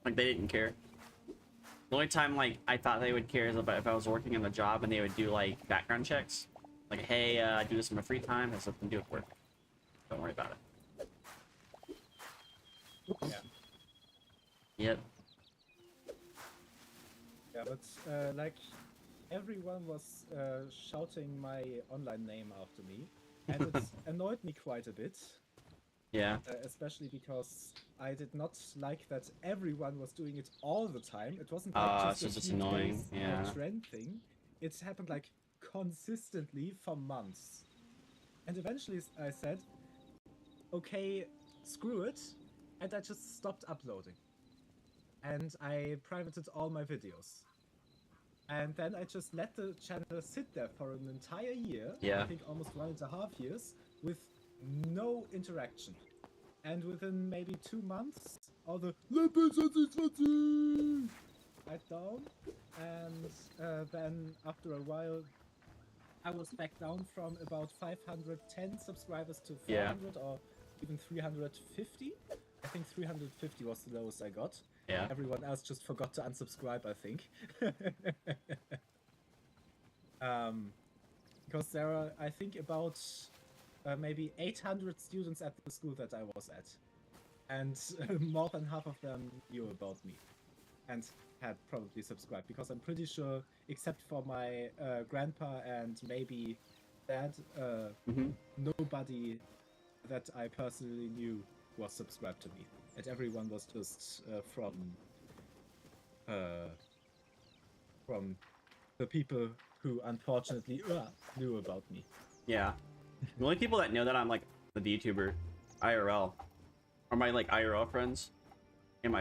Like they didn't care. The only time like I thought they would care is about if I was working on the job and they would do like background checks. Like, hey, I do this in my free time, has something to do with work. Don't worry about it. Yeah. Yep. Yeah, but like everyone was shouting my online name after me, and it annoyed me quite a bit, Yeah. especially because I did not like that everyone was doing it all the time. It wasn't Ah, like so just a it's few annoying, days yeah. trend thing. It happened like consistently for months, and eventually I said, "Okay, screw it," and I just stopped uploading. And I privated all my videos. And then I just let the channel sit there for an entire year, Yeah. I think almost 1.5 years, with no interaction. And within maybe 2 months, all the died down, and then after a while, I was back down from about 510 subscribers to 400 Yeah. or even 350. I think 350 was the lowest I got. Yeah. Everyone else just forgot to unsubscribe, I think. Because there are, I think, about maybe 800 students at the school that I was at. And more than half of them knew about me. And had probably subscribed. Because I'm pretty sure, except for my grandpa and maybe dad, nobody that I personally knew was subscribed to me. And everyone was just from the people who unfortunately knew about me. Yeah. The only people that know that I'm like the VTuber IRL are my like IRL friends and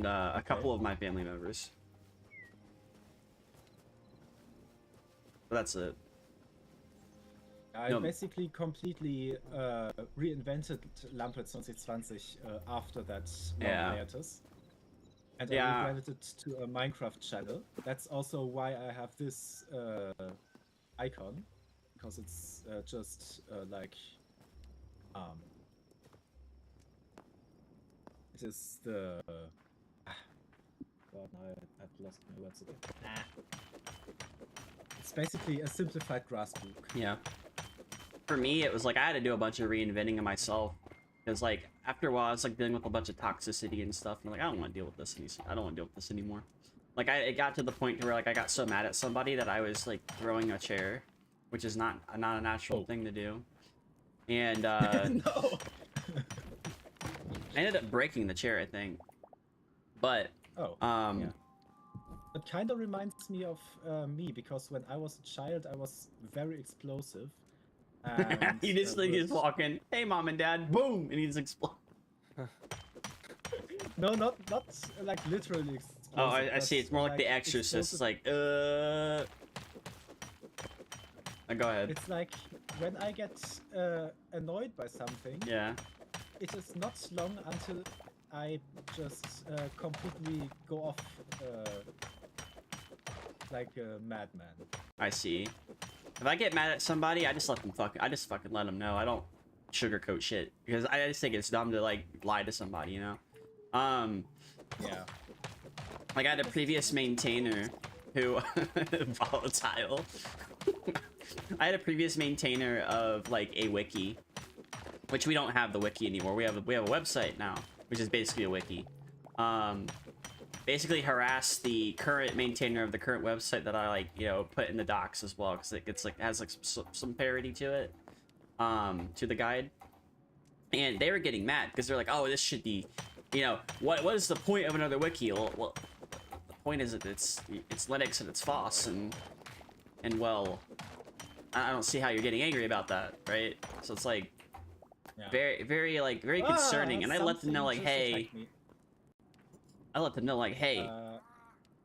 a couple of my family members. But that's it. I basically completely reinvented Lampe 2020 after that long hiatus. And I rebranded it to a Minecraft channel. That's also why I have this icon, because it's just like it is the God, now I've lost my words again. It's basically a simplified grass book. Yeah. For me, it was like I had to do a bunch of reinventing of myself. Because like after a while, I was like dealing with a bunch of toxicity and stuff. And I'm like, I don't want to deal with this. I don't want to deal with this anymore. Like it got to the point where like I got so mad at somebody that I was like throwing a chair, which is not a natural thing to do. And No. I ended up breaking the chair, I think. But yeah. It kind of reminds me of me, because when I was a child, I was very explosive. And, he just like is walking, hey mom and dad, boom, and he's explode. No, not like literally explosive. Oh, I see. It's more like The Exorcist. It's like, go ahead. It's like when I get annoyed by something. Yeah. It is not long until I just completely go off like a madman. I see. If I get mad at somebody, I just fucking let them know. I don't sugarcoat shit because I just think it's dumb to like lie to somebody, you know. Yeah. Like I had a previous maintainer who volatile. I had a previous maintainer of like a wiki, which we don't have the wiki anymore. We have a website now, which is basically a wiki. Basically harass the current maintainer of the current website that I like, you know, put in the docs as well, because it has like some parody to it, to the guide. And they were getting mad because they're like, oh, this should be, you know, what is the point of another wiki? Well, the point is that it's Linux and it's FOSS, and well, I don't see how you're getting angry about that, right? So it's like very concerning. And I let them know like, hey. I let them know like, hey,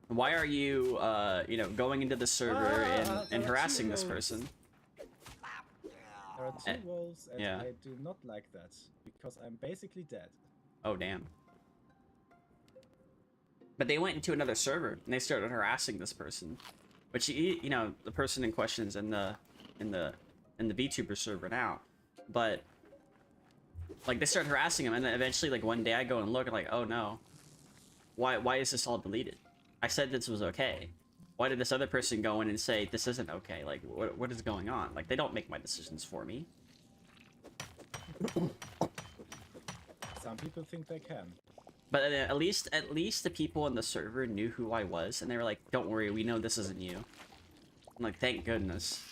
why are you, you know, going into the server and harassing this person? There are two walls, and I do not like that, because I'm basically dead. Oh, damn. But they went into another server, and they started harassing this person. Which, you know, the person in question is in the VTuber server now. But, like, they started harassing him, and then eventually, like, one day I go and look, and like, oh no. Why is this all deleted? I said this was okay. Why did this other person go in and say this isn't okay? Like, what is going on? Like, they don't make my decisions for me. Some people think they can. But at least the people in the server knew who I was, and they were like, "Don't worry, we know this isn't you." I'm like, thank goodness.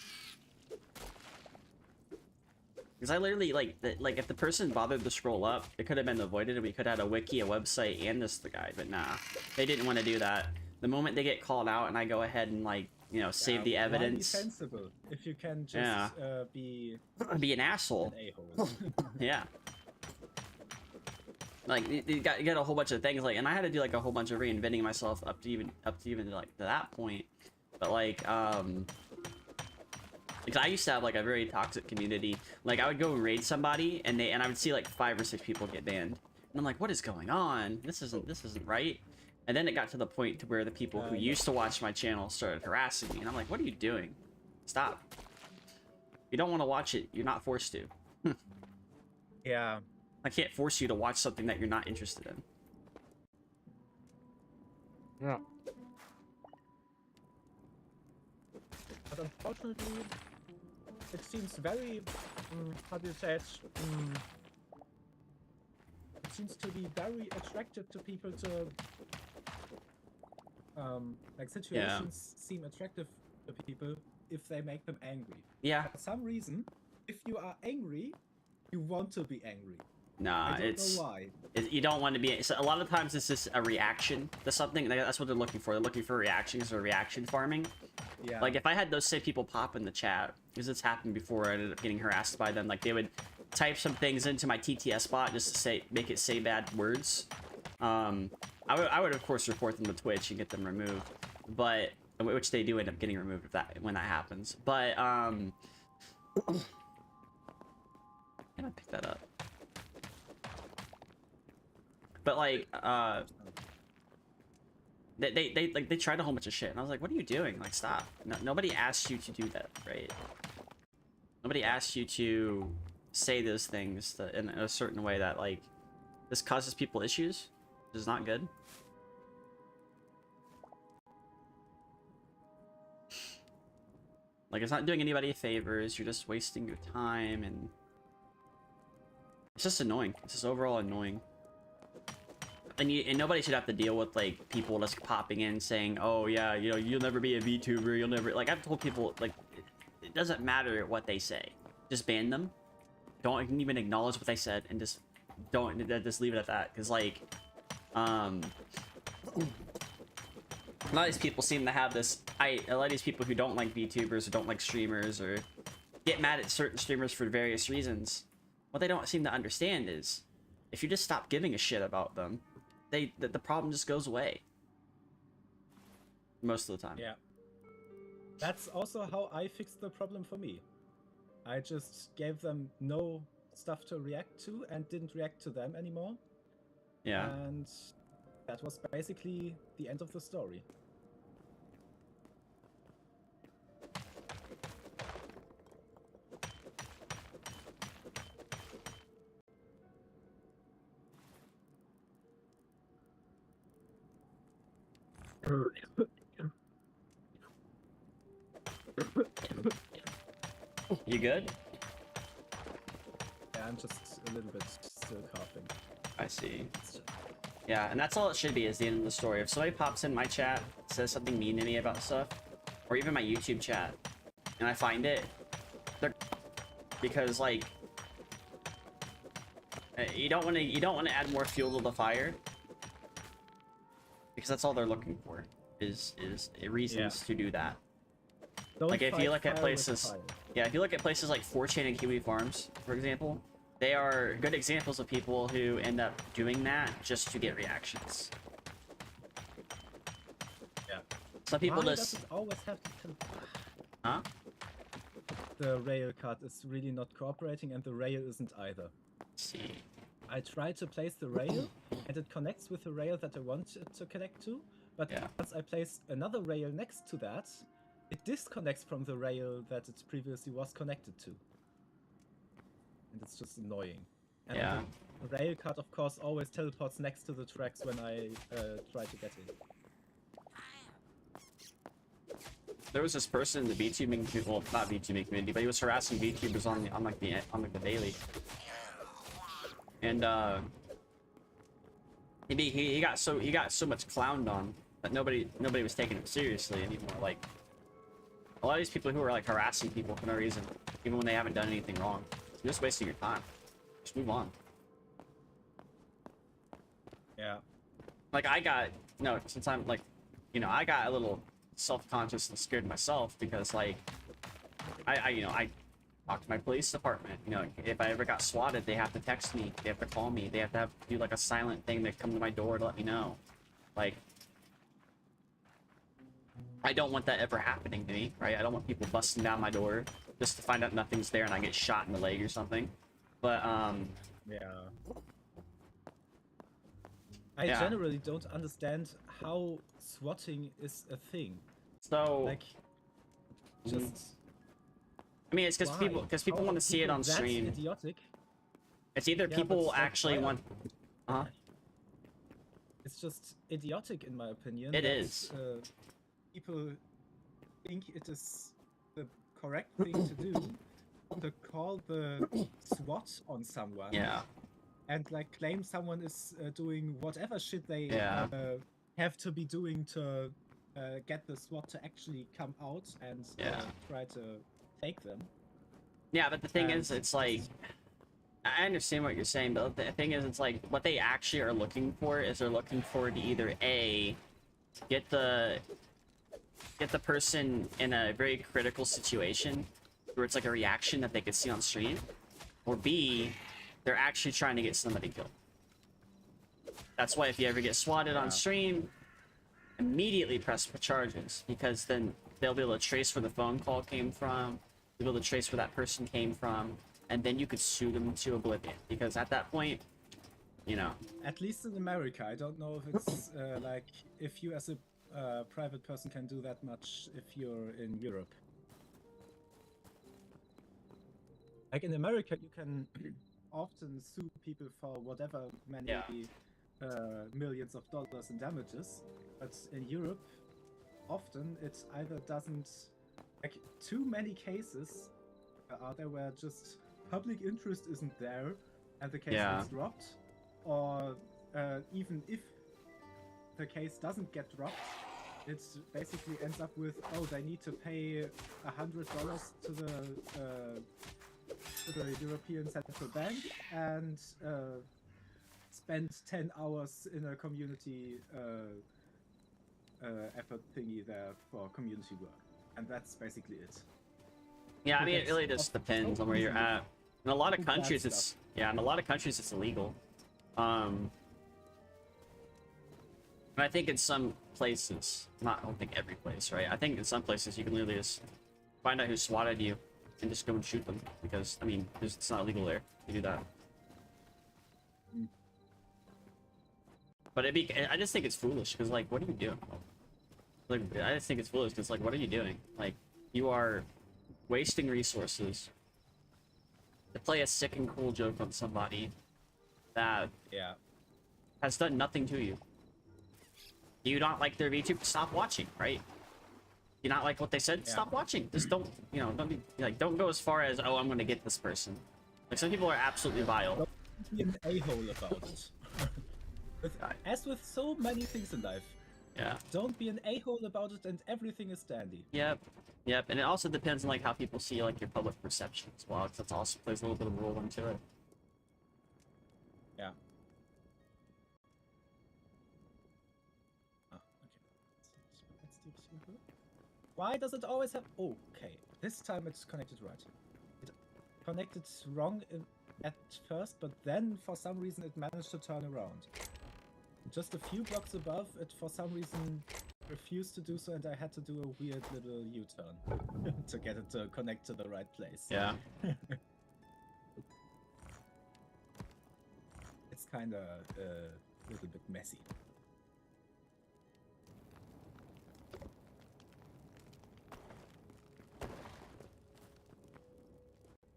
Because I literally, like, if the person bothered to scroll up, it could have been avoided, and we could have had a wiki, a website, and the guide, but nah. They didn't want to do that. The moment they get called out, and I go ahead and, like, you know, save the evidence. Defensible. If you can just be an asshole. An a-hole. Yeah. Like, you got a whole bunch of things, like, and I had to do, like, a whole bunch of reinventing myself up to even like, to that point. But, like, because I used to have like a very toxic community. Like I would go and raid somebody, and I would see like 5 or 6 people get banned, and I'm like, what is going on? This isn't right. And then it got to the point to where the people who used to watch my channel started harassing me, and I'm like, what are you doing? Stop. If you don't want to watch it, you're not forced to. Yeah, I can't force you to watch something that you're not interested in. Yeah. But unfortunately, it seems very, how do you say it? It seems to be very attractive to people to, like situations seem attractive to people if they make them angry. Yeah. For some reason, if you are angry, you want to be angry. Nah, I don't know why. You don't want to be. So a lot of times it's just a reaction to something. That's what they're looking for. They're looking for reactions or reaction farming. Yeah. Like if I had those same people pop in the chat, because it's happened before, I ended up getting harassed by them. Like they would type some things into my TTS bot just to make it say bad words. I would of course report them to Twitch and get them removed, but which they do end up getting removed when that happens. But can I pick that up? But like they tried a whole bunch of shit, and I was like, what are you doing? Like, stop. No, nobody asked you to do that, right? Nobody asked you to say those things in a certain way that, like, this causes people issues. This is not good. Like, it's not doing anybody favors. You're just wasting your time, and it's just annoying. It's just overall annoying. And nobody should have to deal with, like, people just popping in saying, oh yeah, you know, you'll never be a VTuber, you'll never, like, I've told people, like, it doesn't matter what they say, just ban them, don't even acknowledge what they said, and just leave it at that. Because, like, a lot of these people seem to have this, a lot of these people who don't like VTubers or don't like streamers or get mad at certain streamers for various reasons, what they don't seem to understand is, if you just stop giving a shit about them, the problem just goes away. Most of the time. Yeah. That's also how I fixed the problem for me. I just gave them no stuff to react to and didn't react to them anymore. Yeah. And that was basically the end of the story. You good? Yeah, I'm just a little bit still coughing. I see. Yeah, and that's all it should be, is the end of the story. If somebody pops in my chat, says something mean to me about stuff, or even my YouTube chat, and I find it, because, like, you don't want to add more fuel to the fire, because that's all they're looking for, is reasons to do that. Don't like, if you look at fire with places, fire. yeah, if you look at places like 4chan and Kiwi Farms, for example, they are good examples of people who end up doing that just to get reactions. Yeah. Some people Why just... does it always have to... Huh? The rail card is really not cooperating, and the rail isn't either. Let's see. I try to place the rail, and it connects with the rail that I want it to connect to, but Yeah. once I place another rail next to that, it disconnects from the rail that it previously was connected to. And it's just annoying. And Yeah. the rail card, of course, always teleports next to the tracks when I try to get in. There was this person in the VTubing community, well, not VTubing community, but he was harassing VTubers on the daily. And he got so much clowned on that nobody was taking him seriously anymore. Like, a lot of these people who are, like, harassing people for no reason, even when they haven't done anything wrong, you're just wasting your time. Just move on. Yeah. Like, since I'm, like, you know, I got a little self-conscious and scared myself because, like, I talk to my police department. You know, if I ever got swatted, they have to text me, they have to call me, they have to do, like, a silent thing to come to my door to let me know. Like, I don't want that ever happening to me, right? I don't want people busting down my door just to find out nothing's there and I get shot in the leg or something. But, Yeah. I generally don't understand how swatting is a thing. So, Like, just... I mean, it's because why? people How want are to see it on people that stream. idiotic? It's either Yeah, people but, like, actually why- want. Uh, It's just idiotic, in my opinion. It that, is. People think it is the correct thing to do to call the SWAT on someone yeah. and like claim someone is doing whatever shit they Yeah. have to be doing to get the SWAT to actually come out and Yeah. try to take them. Yeah, but the thing is, And it's like, I understand what you're saying, but the thing is, it's like, what they actually are looking for is they're looking for to either A, get the person in a very critical situation where it's like a reaction that they could see on stream, or B, they're actually trying to get somebody killed. That's why if you ever get swatted on stream, immediately press for charges, because then they'll be able to trace where the phone call came from, they'll be able to trace where that person came from, and then you could sue them to oblivion, because at that point, you know. At least in America, I don't know if it's like if you as a private person can do that much if you're in Europe. Like in America, you can often sue people for whatever many millions of dollars in damages, but in Europe, often it either doesn't, like too many cases are there where just public interest isn't there and the case gets dropped, or even if the case doesn't get dropped, it basically ends up with, oh, they need to pay $100 to the European Central Bank and spend 10 hours in a community effort thingy there for community work, and that's basically it. Yeah, I mean, it really just depends on where you're at. In a lot of countries, it's illegal. And I think in some places, I don't think every place, right? I think in some places you can literally just find out who swatted you and just go and shoot them, because I mean, it's not illegal there to do that. But I just think it's foolish, because like, what are you doing? Like, I just think it's foolish because like, what are you doing? Like, you are wasting resources to play a sick and cool joke on somebody that has done nothing to you. Do you not like their VTube? Stop watching, right? You not like what they said? Stop watching. Just don't, you know, don't be like, don't go as far as, oh, I'm gonna get this person. Like, some people are absolutely vile. Don't be an a-hole about it. As with so many things in life. Yeah. Don't be an a-hole about it and everything is dandy. Yep. Yep. And it also depends on like how people see like your public perception as well, because that also plays a little bit of a role into it. Yeah. Why does it always have... Okay, this time it's connected right. It connected wrong at first, but then for some reason it managed to turn around. Just a few blocks above, it for some reason refused to do so, and I had to do a weird little U-turn to get it to connect to the right place. Yeah. It's kind of a little bit messy.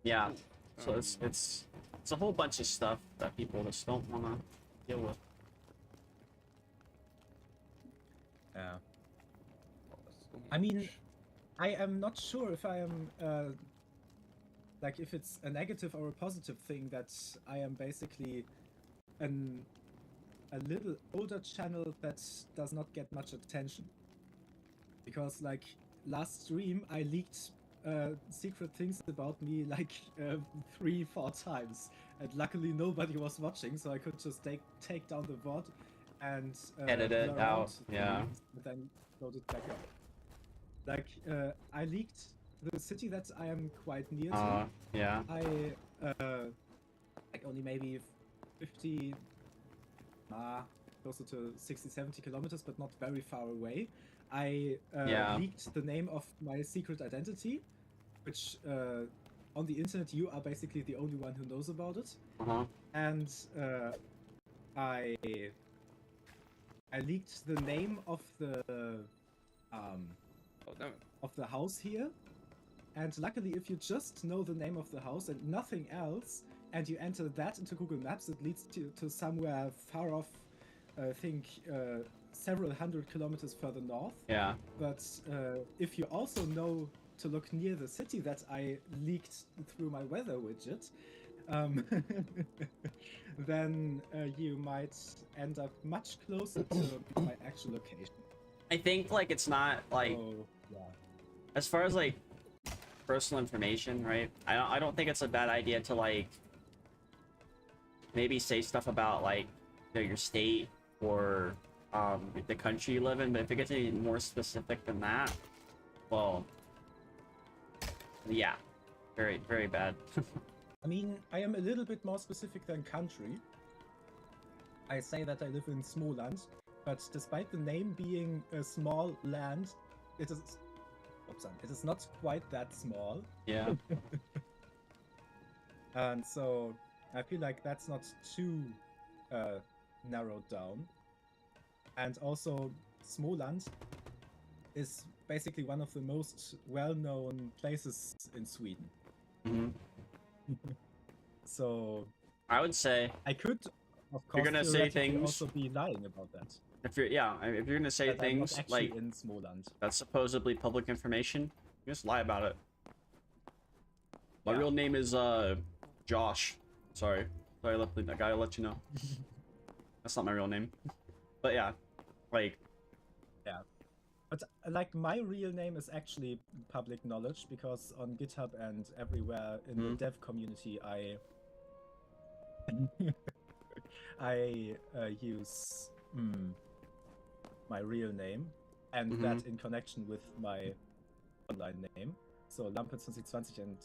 Yeah. So it's a whole bunch of stuff that people just don't want to deal with. Yeah. I mean, I am not sure if I am like if it's a negative or a positive thing that I am basically a little older channel that does not get much attention. Because like last stream I leaked secret things about me like 3-4 times, and luckily nobody was watching, so I could just take down the VOD and edit it out, yeah, and then load it back up. Like I leaked the city that I am quite near to. Yeah. I like only maybe 50, closer to 60-70 kilometers, but not very far away. I leaked the name of my secret identity, which on the internet you are basically the only one who knows about it. And I leaked the name of the house here. And luckily, if you just know the name of the house and nothing else, and you enter that into Google Maps, it leads to somewhere far off, I think several hundred kilometers further north. Yeah. But if you also know to look near the city that I leaked through my weather widget, then you might end up much closer to my actual location. I think like it's not like yeah. as far as like personal information, right? I don't think it's a bad idea to like maybe say stuff about like your state or the country you live in, but if it gets any more specific than that, well, yeah, very, very bad. I mean, I am a little bit more specific than country. I say that I live in Småland, but despite the name being a small land, it is not quite that small. Yeah. And so I feel like that's not too narrowed down. And also, Småland is basically one of the most well-known places in Sweden. Mm-hmm. So I would say I could, of you're course, gonna say theoretically things. also be lying about that. If you're if you're gonna say But I'm not things actually like in Småland. that's supposedly public information, you just lie about it. My Yeah. real name is Josh. Sorry, I gotta let you know. That's not my real name. But yeah, like. Yeah. But like my real name is actually public knowledge because on GitHub and everywhere in the dev community I use my real name and that in connection with my online name. So Lampe2020 and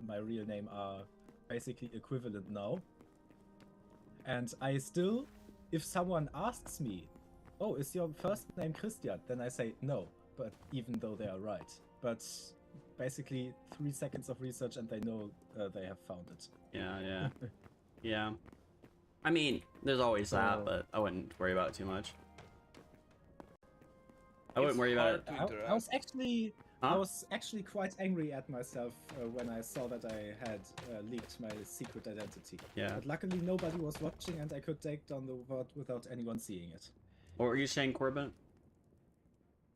my real name are basically equivalent now. And I still, if someone asks me, oh, is your first name Christian? Then I say no, but even though they are right. But basically 3 seconds of research and they know they have found it. Yeah. Yeah. I mean, there's always that, but I wouldn't worry about it too much. I wouldn't worry about it. I was actually quite angry at myself when I saw that I had leaked my secret identity. Yeah. But luckily nobody was watching and I could take down the word without anyone seeing it. What were you saying, Corbin?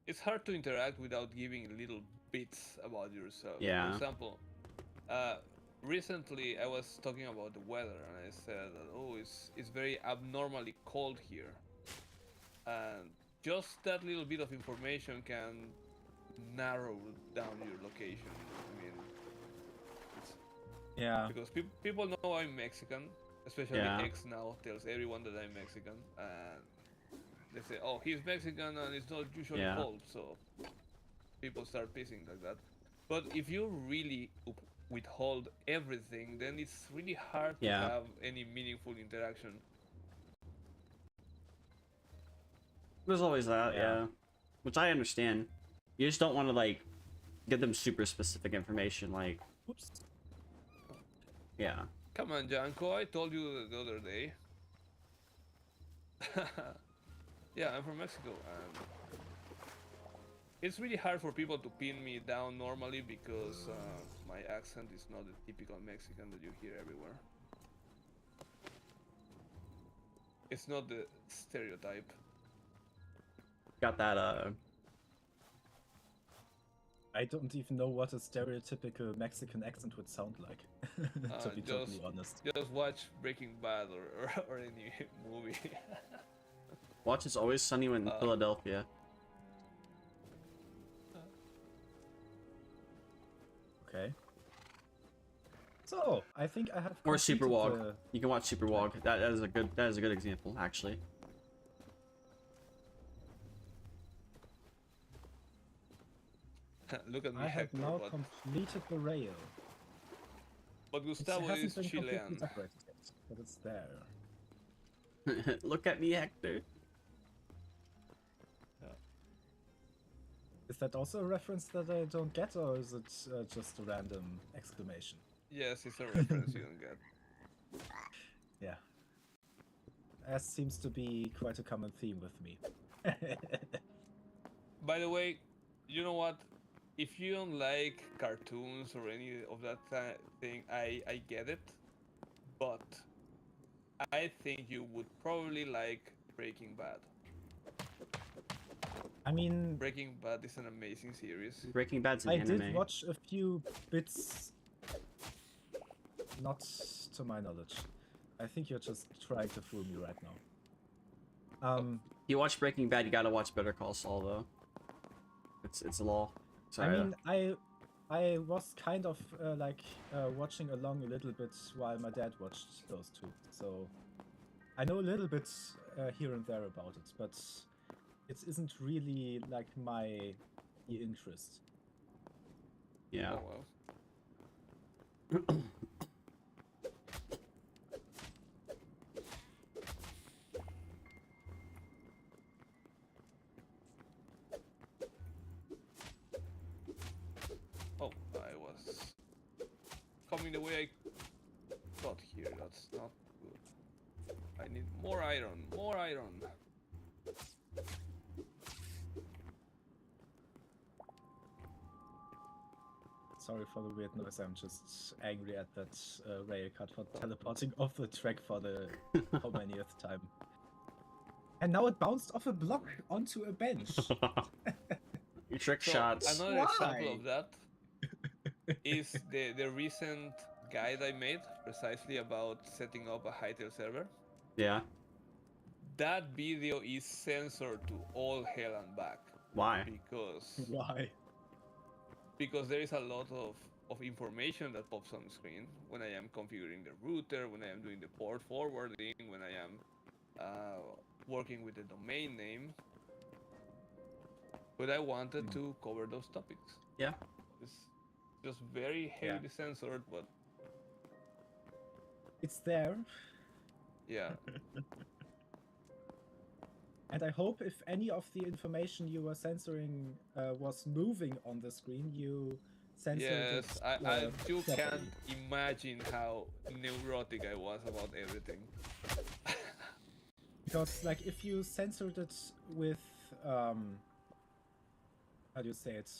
It's hard to interact without giving little bits about yourself. Yeah. For example, recently I was talking about the weather and I said that, oh, it's very abnormally cold here. And just that little bit of information can narrow down your location. I mean, yeah. Because people know I'm Mexican, especially X now tells everyone that I'm Mexican, and they say, oh, he's Mexican and it's not usually cold, so people start pissing like that. But if you really withhold everything, then it's really hard to have any meaningful interaction. There's always that, yeah. Which I understand. You just don't want to, like, give them super specific information, like... Oops. Yeah. Come on, Janko, I told you the other day. Yeah, I'm from Mexico, and it's really hard for people to pin me down normally because my accent is not the typical Mexican that you hear everywhere. It's not the stereotype. Got that, I don't even know what a stereotypical Mexican accent would sound like, to be totally honest. Just watch Breaking Bad or any movie. Watch It's Always Sunny in Philadelphia. Okay. So, I think I have Or Superwalk. the... You can watch Superwalk. That is a good example, actually. Look at me, I have Hector, now completed the rail. But Gustavo is Chilean. But it's there. Look at me, Hector. Is that also a reference that I don't get, or is it just a random exclamation? Yes, it's a reference you don't get. Yeah. As seems to be quite a common theme with me. By the way, you know what? If you don't like cartoons or any of that thing, I get it. but I think you would probably like Breaking Bad. I mean, Breaking Bad is an amazing series. Breaking Bad's an I anime. did watch a few bits, not to my knowledge. I think you're just trying to fool me right now. You watch Breaking Bad, you gotta watch Better Call Saul though. It's law. Sorry. I mean, I was kind of watching along a little bit while my dad watched those two, so I know a little bit here and there about it, but it isn't really like my interest. Yeah. Oh well. Oh, I was coming the way I got here. That's not good. I need more iron. More iron. Sorry for the weird noise. I'm just angry at that rail cut for teleporting off the track for the how manyth time. And now it bounced off a block onto a bench. Your trick So shots. another Why? example of that is the recent guide I made precisely about setting up a Hytale server. Yeah. That video is censored to all hell and back Why? Why? because there is a lot of information that pops on the screen when I am configuring the router, when I am doing the port forwarding, when I am working with the domain name. But I wanted to cover those topics. Yeah. It's just very heavily censored, but It's there. yeah. And I hope if any of the information you were censoring was moving on the screen, you censored Yes, it. you Properly. can't imagine how neurotic I was about everything. Because, like, if you censored it with, how do you say it?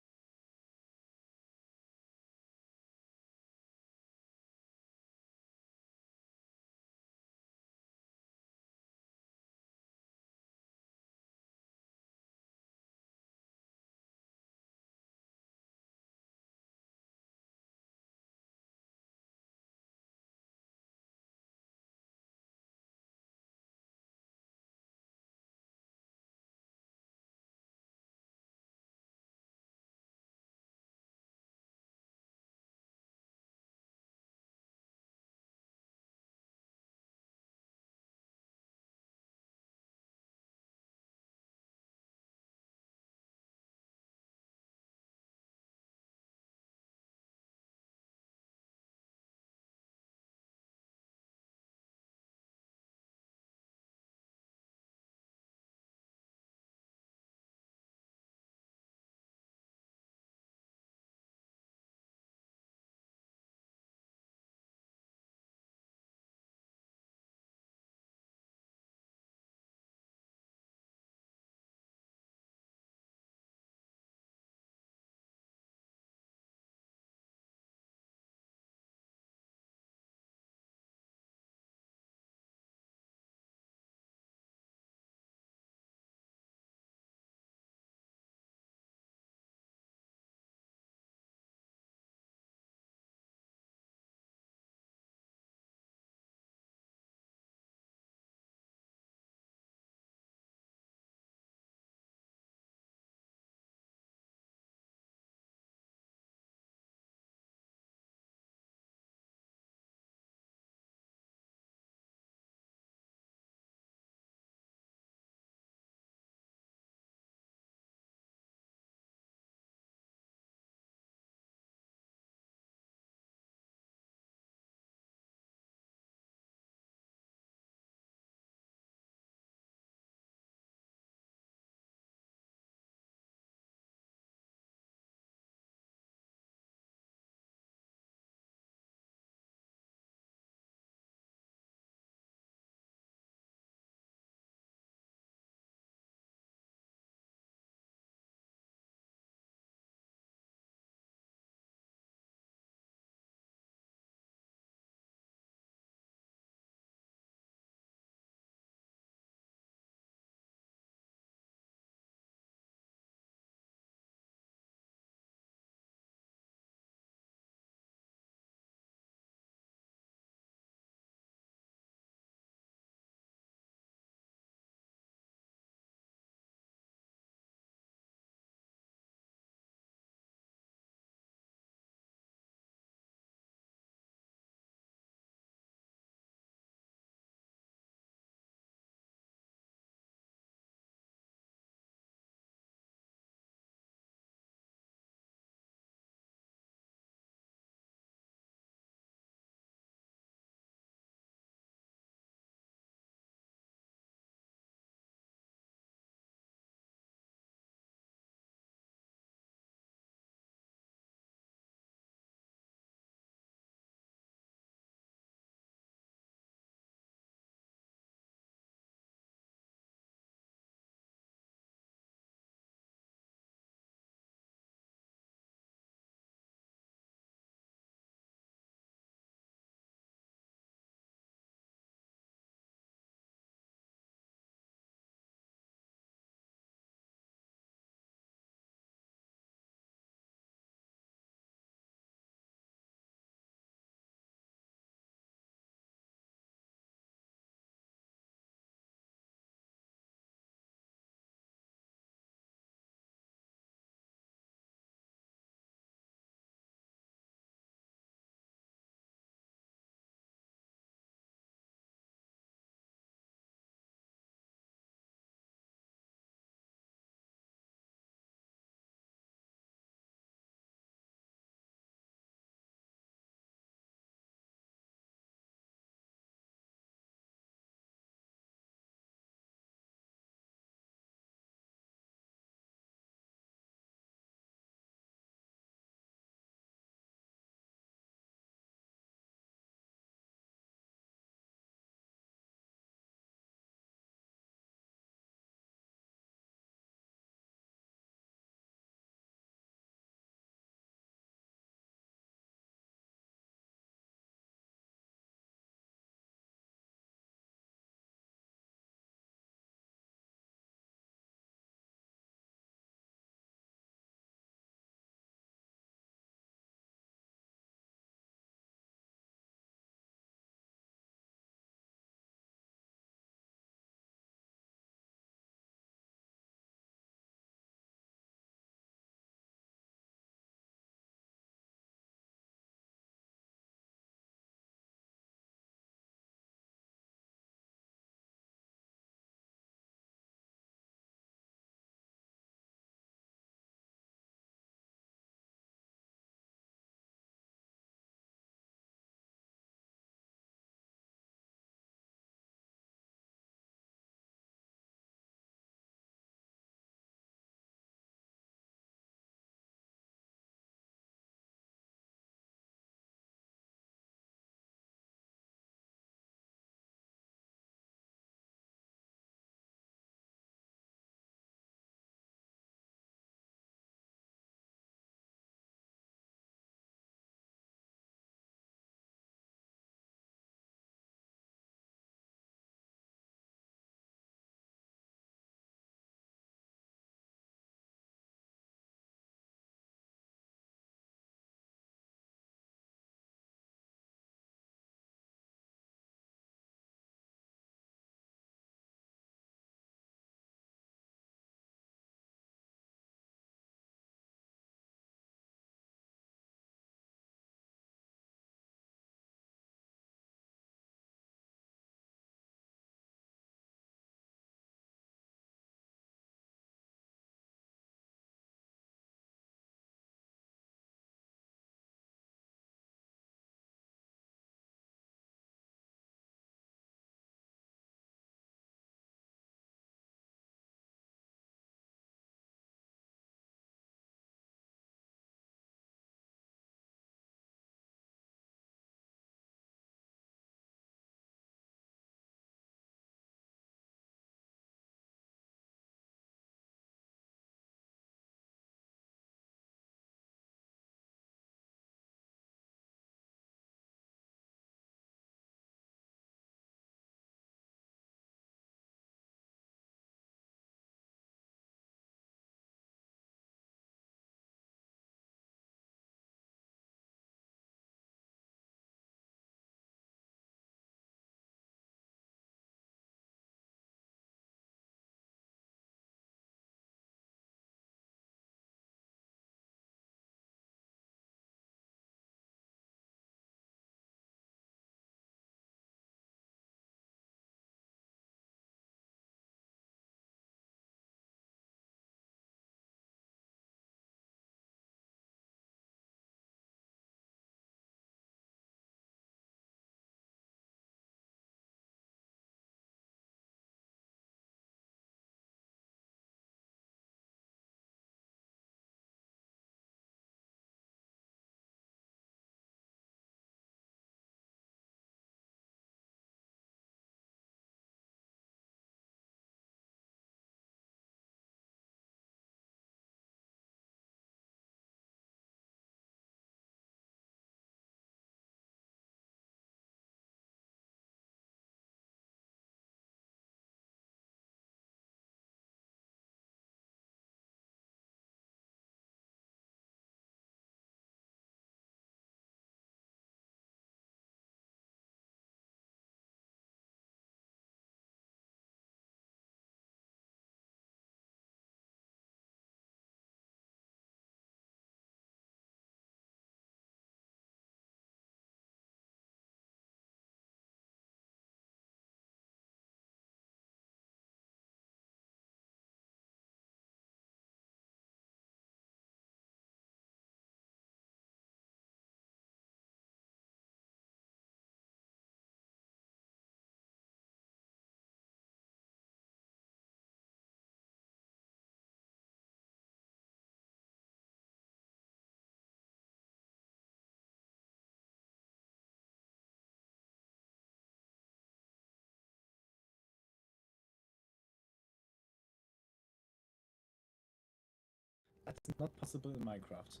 That's not possible in Minecraft.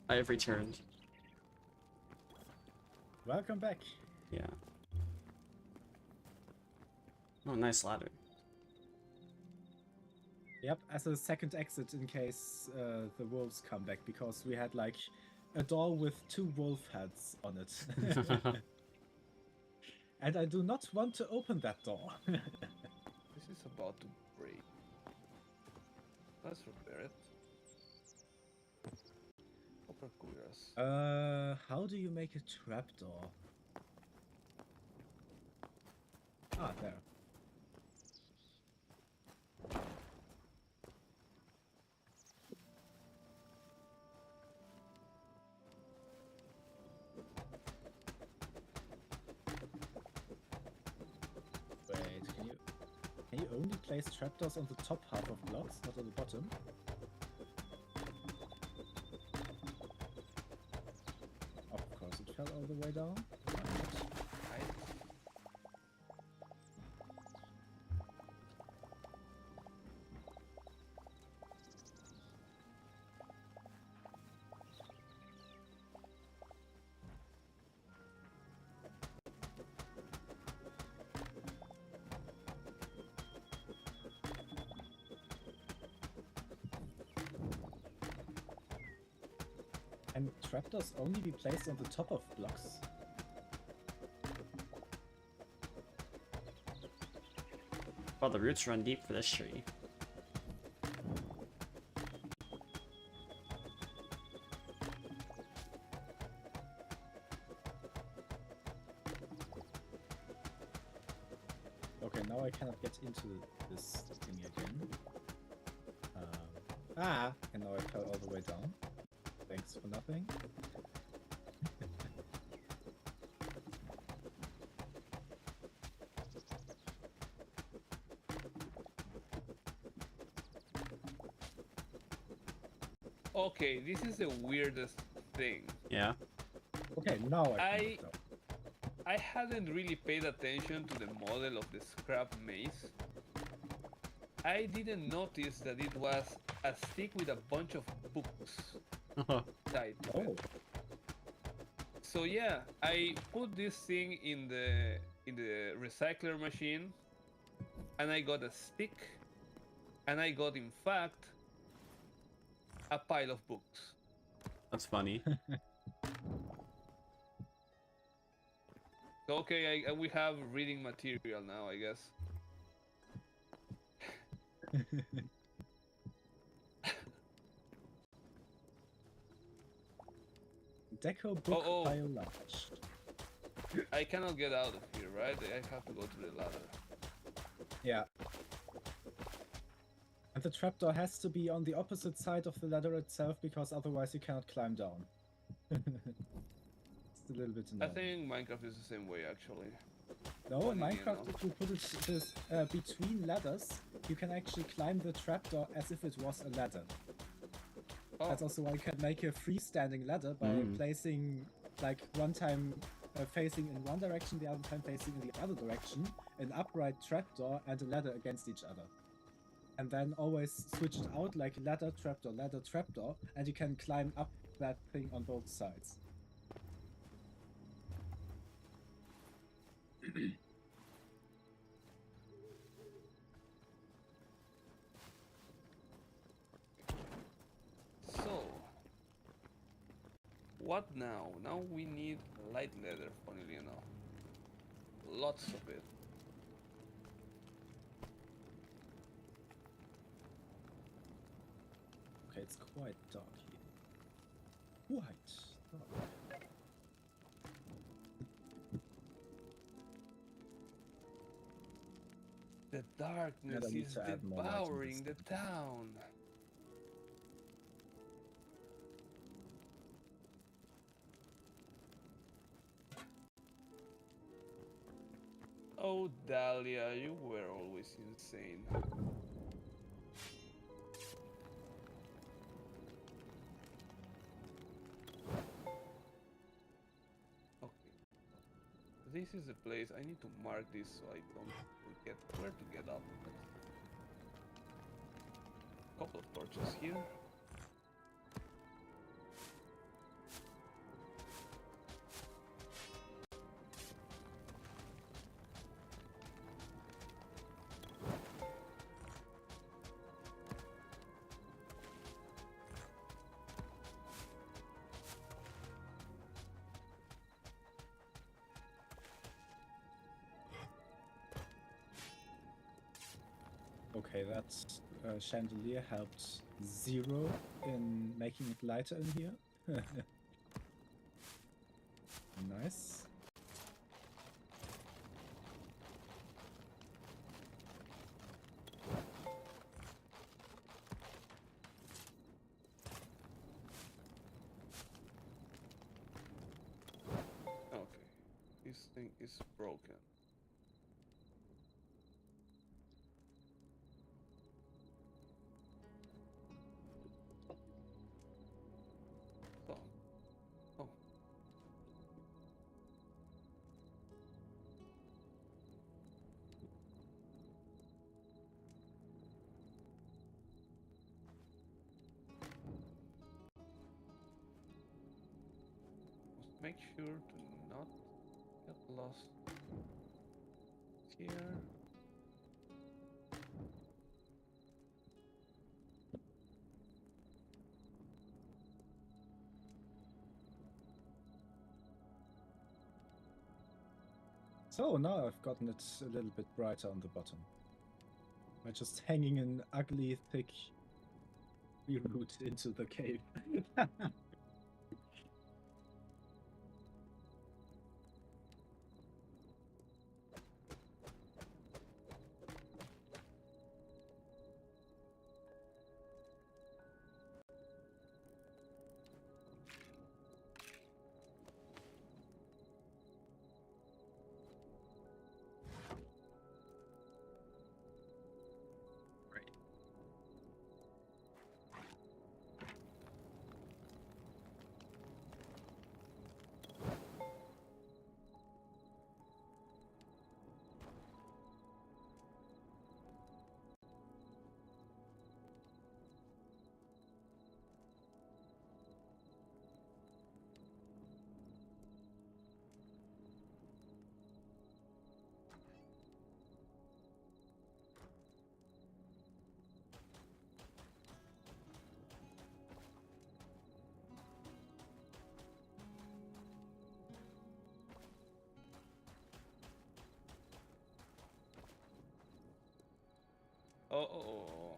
I have returned. Welcome back. Yeah. Oh, nice ladder. Yep, as a second exit in case the wolves come back, because we had like a door with 2 wolf heads on it. And I do not want to open that door. This is about to break. Let's repair it. Copper cuirass. How do you make a trapdoor? Ah, there. Wait, can you only place trapdoors on the top half of blocks, not on the bottom? Of course, it fell all the way down. Why not? Right. Can trapdoors only be placed on the top of blocks? Well, the roots run deep for this tree. Okay, now I cannot get into this thing again. And now I fell all the way down. Thanks for nothing. Okay, this is the weirdest thing. Yeah. Okay, now I can I hadn't really paid attention to the model of the scrap mace. I didn't notice that it was a stick with a bunch of books tied to Oh, it. So yeah, I put this thing in the recycler machine, and I got a stick, and I got, in fact, a pile of books. That's funny. So okay, we have reading material now, I guess. Deco book Oh. pile large. I cannot get out of here, right? I have to go to the ladder. Yeah. And the trapdoor has to be on the opposite side of the ladder itself, because otherwise you cannot climb down. It's a little bit I annoying. think Minecraft is the same way, actually. No, in funny, you Minecraft, know. if you put it between ladders, you can actually climb the trapdoor as if it was a ladder. Oh, That's also why you can make a freestanding ladder by placing, like, one time facing in one direction, the other time facing in the other direction, an upright trapdoor and a ladder against each other. And then always switch it out like ladder, trapdoor, and you can climb up that thing on both sides. so what now? Now we need light leather, funnily enough. Lots of it. Okay, it's quite dark here. Quite dark. The darkness need is to add more light into devouring the this. town. Oh, Dahlia, you were always insane. Okay. This is the place. I need to mark this so I don't forget where to get up. couple of torches here. Okay, that chandelier helped zero in making it lighter in here. Nice. Okay, this thing is broken. So, oh, must make sure to not get lost here. So now I've gotten it a little bit brighter on the bottom. By just hanging an ugly, thick root into the cave. Oh.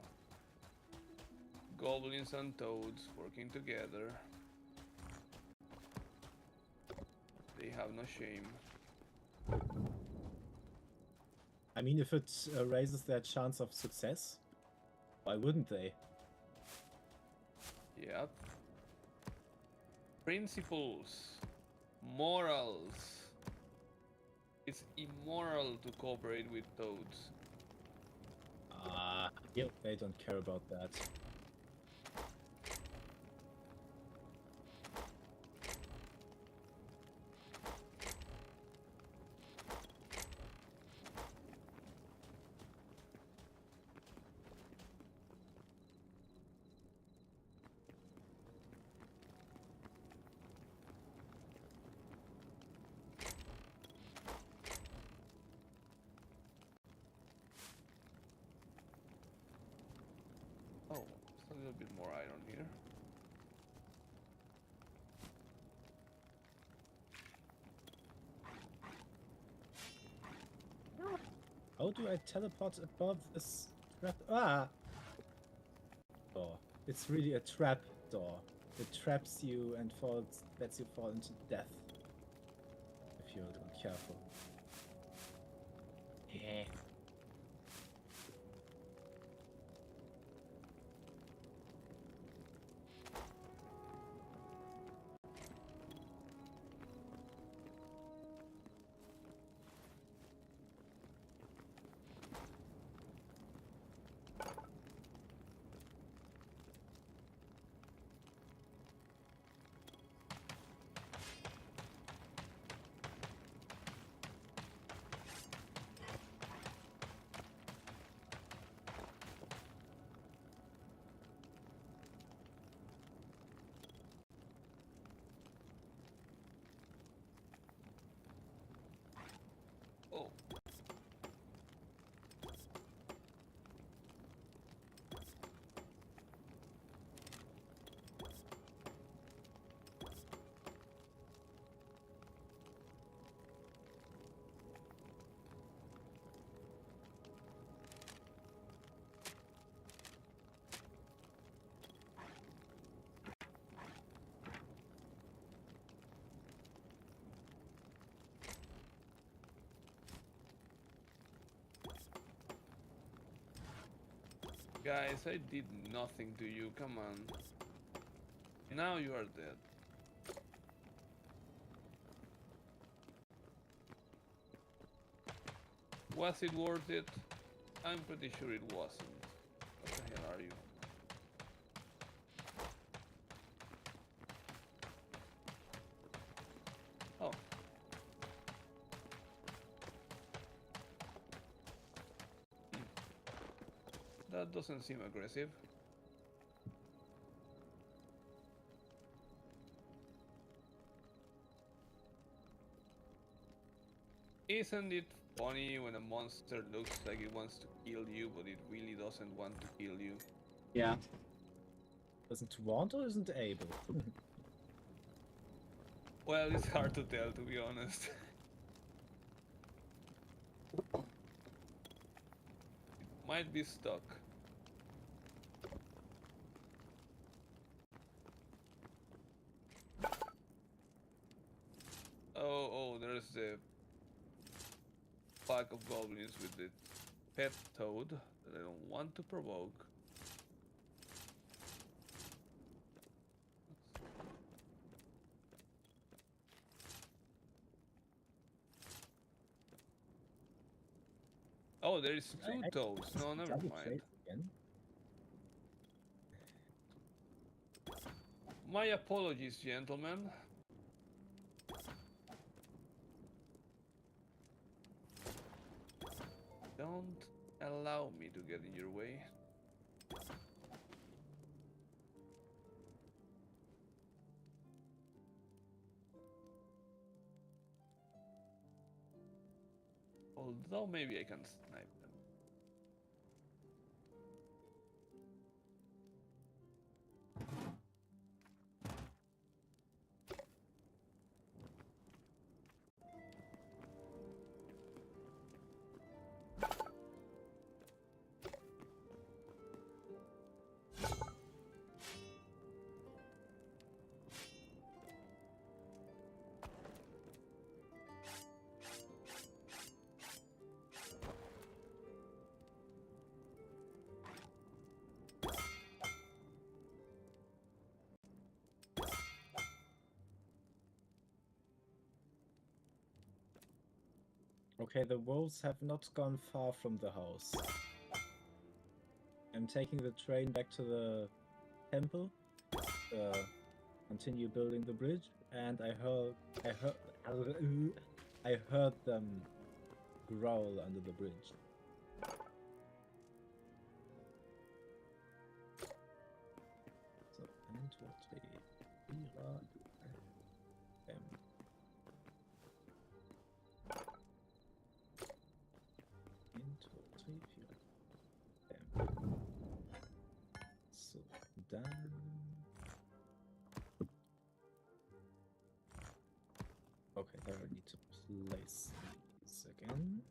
Goblins and toads working together. They have no shame. I mean, if it raises their chance of success, why wouldn't they? Yep. Principles. Morals. It's immoral to cooperate with toads. Yep. They don't care about that. Oh, there's a little bit more iron here. How do I teleport above this trap? Ah! Door. It's really a trap door. It traps you and lets you fall into death. If you're not careful. Yeah. Guys, I did nothing to you, come on. Now you are dead. Was it worth it? I'm pretty sure it wasn't. What the hell are you? Oh. That doesn't seem aggressive. Isn't it funny when a monster looks like it wants to kill you, but it really doesn't want to kill you? Yeah. Doesn't want or isn't able? Well, it's hard to tell, to be honest. It might be stuck. Oh, there's the pack of goblins with the pet toad that I don't want to provoke. Oh, there is two toads. No, never Double mind. trade again. My apologies, gentlemen. Don't allow me to get in your way. Although maybe I can snipe them. Okay, the wolves have not gone far from the house. I'm taking the train back to the temple, continue building the bridge, and I heard them growl under the bridge. So, 1, 2, 3, 4, 5. So, dann. Okay, there I need to place these again.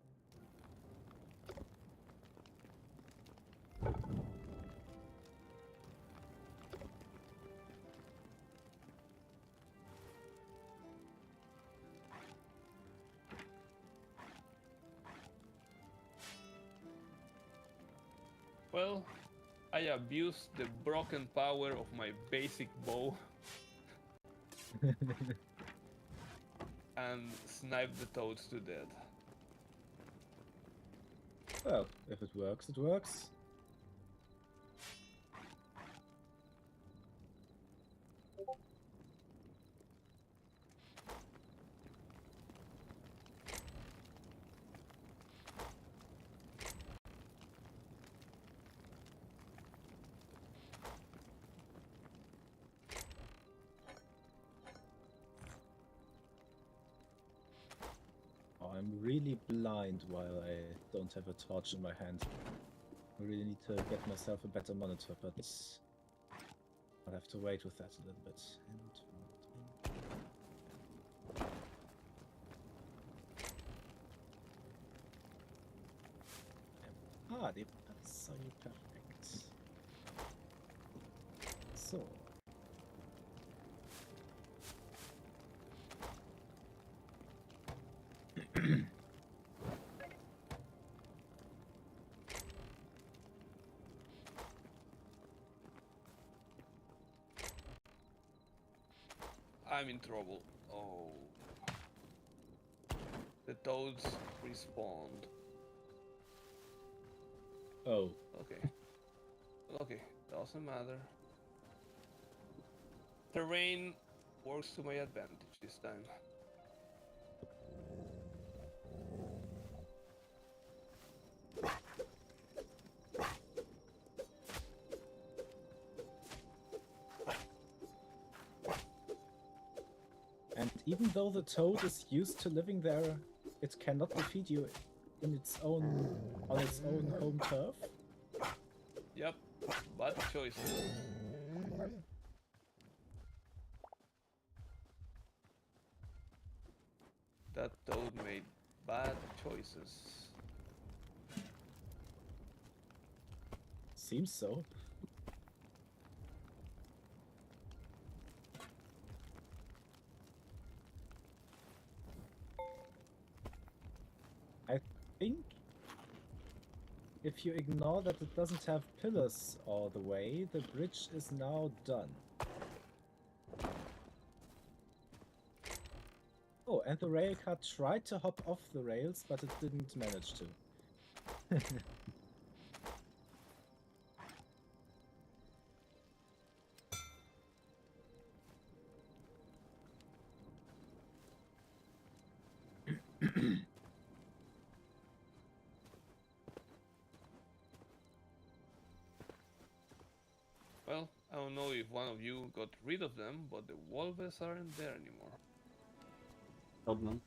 Well, I abused the broken power of my basic bow and sniped the toads to death. Well, if it works, it works. I'm really blind while I don't have a torch in my hand. I really need to get myself a better monitor, but I'll have to wait with that a little bit. Ah, the paths are perfect. So. I'm in trouble. Oh. The toads respawned. Oh. Okay. Okay, doesn't matter. Terrain works to my advantage this time. And even though the toad is used to living there, it cannot defeat you in its own on its own home turf. Yep, bad choices. That toad made bad choices. Seems so. I think if you ignore that it doesn't have pillars all the way, the bridge is now done. Oh, and the rail car tried to hop off the rails, but it didn't manage to. Well, I don't know if one of you got rid of them, but the wolves aren't there anymore. Killed them.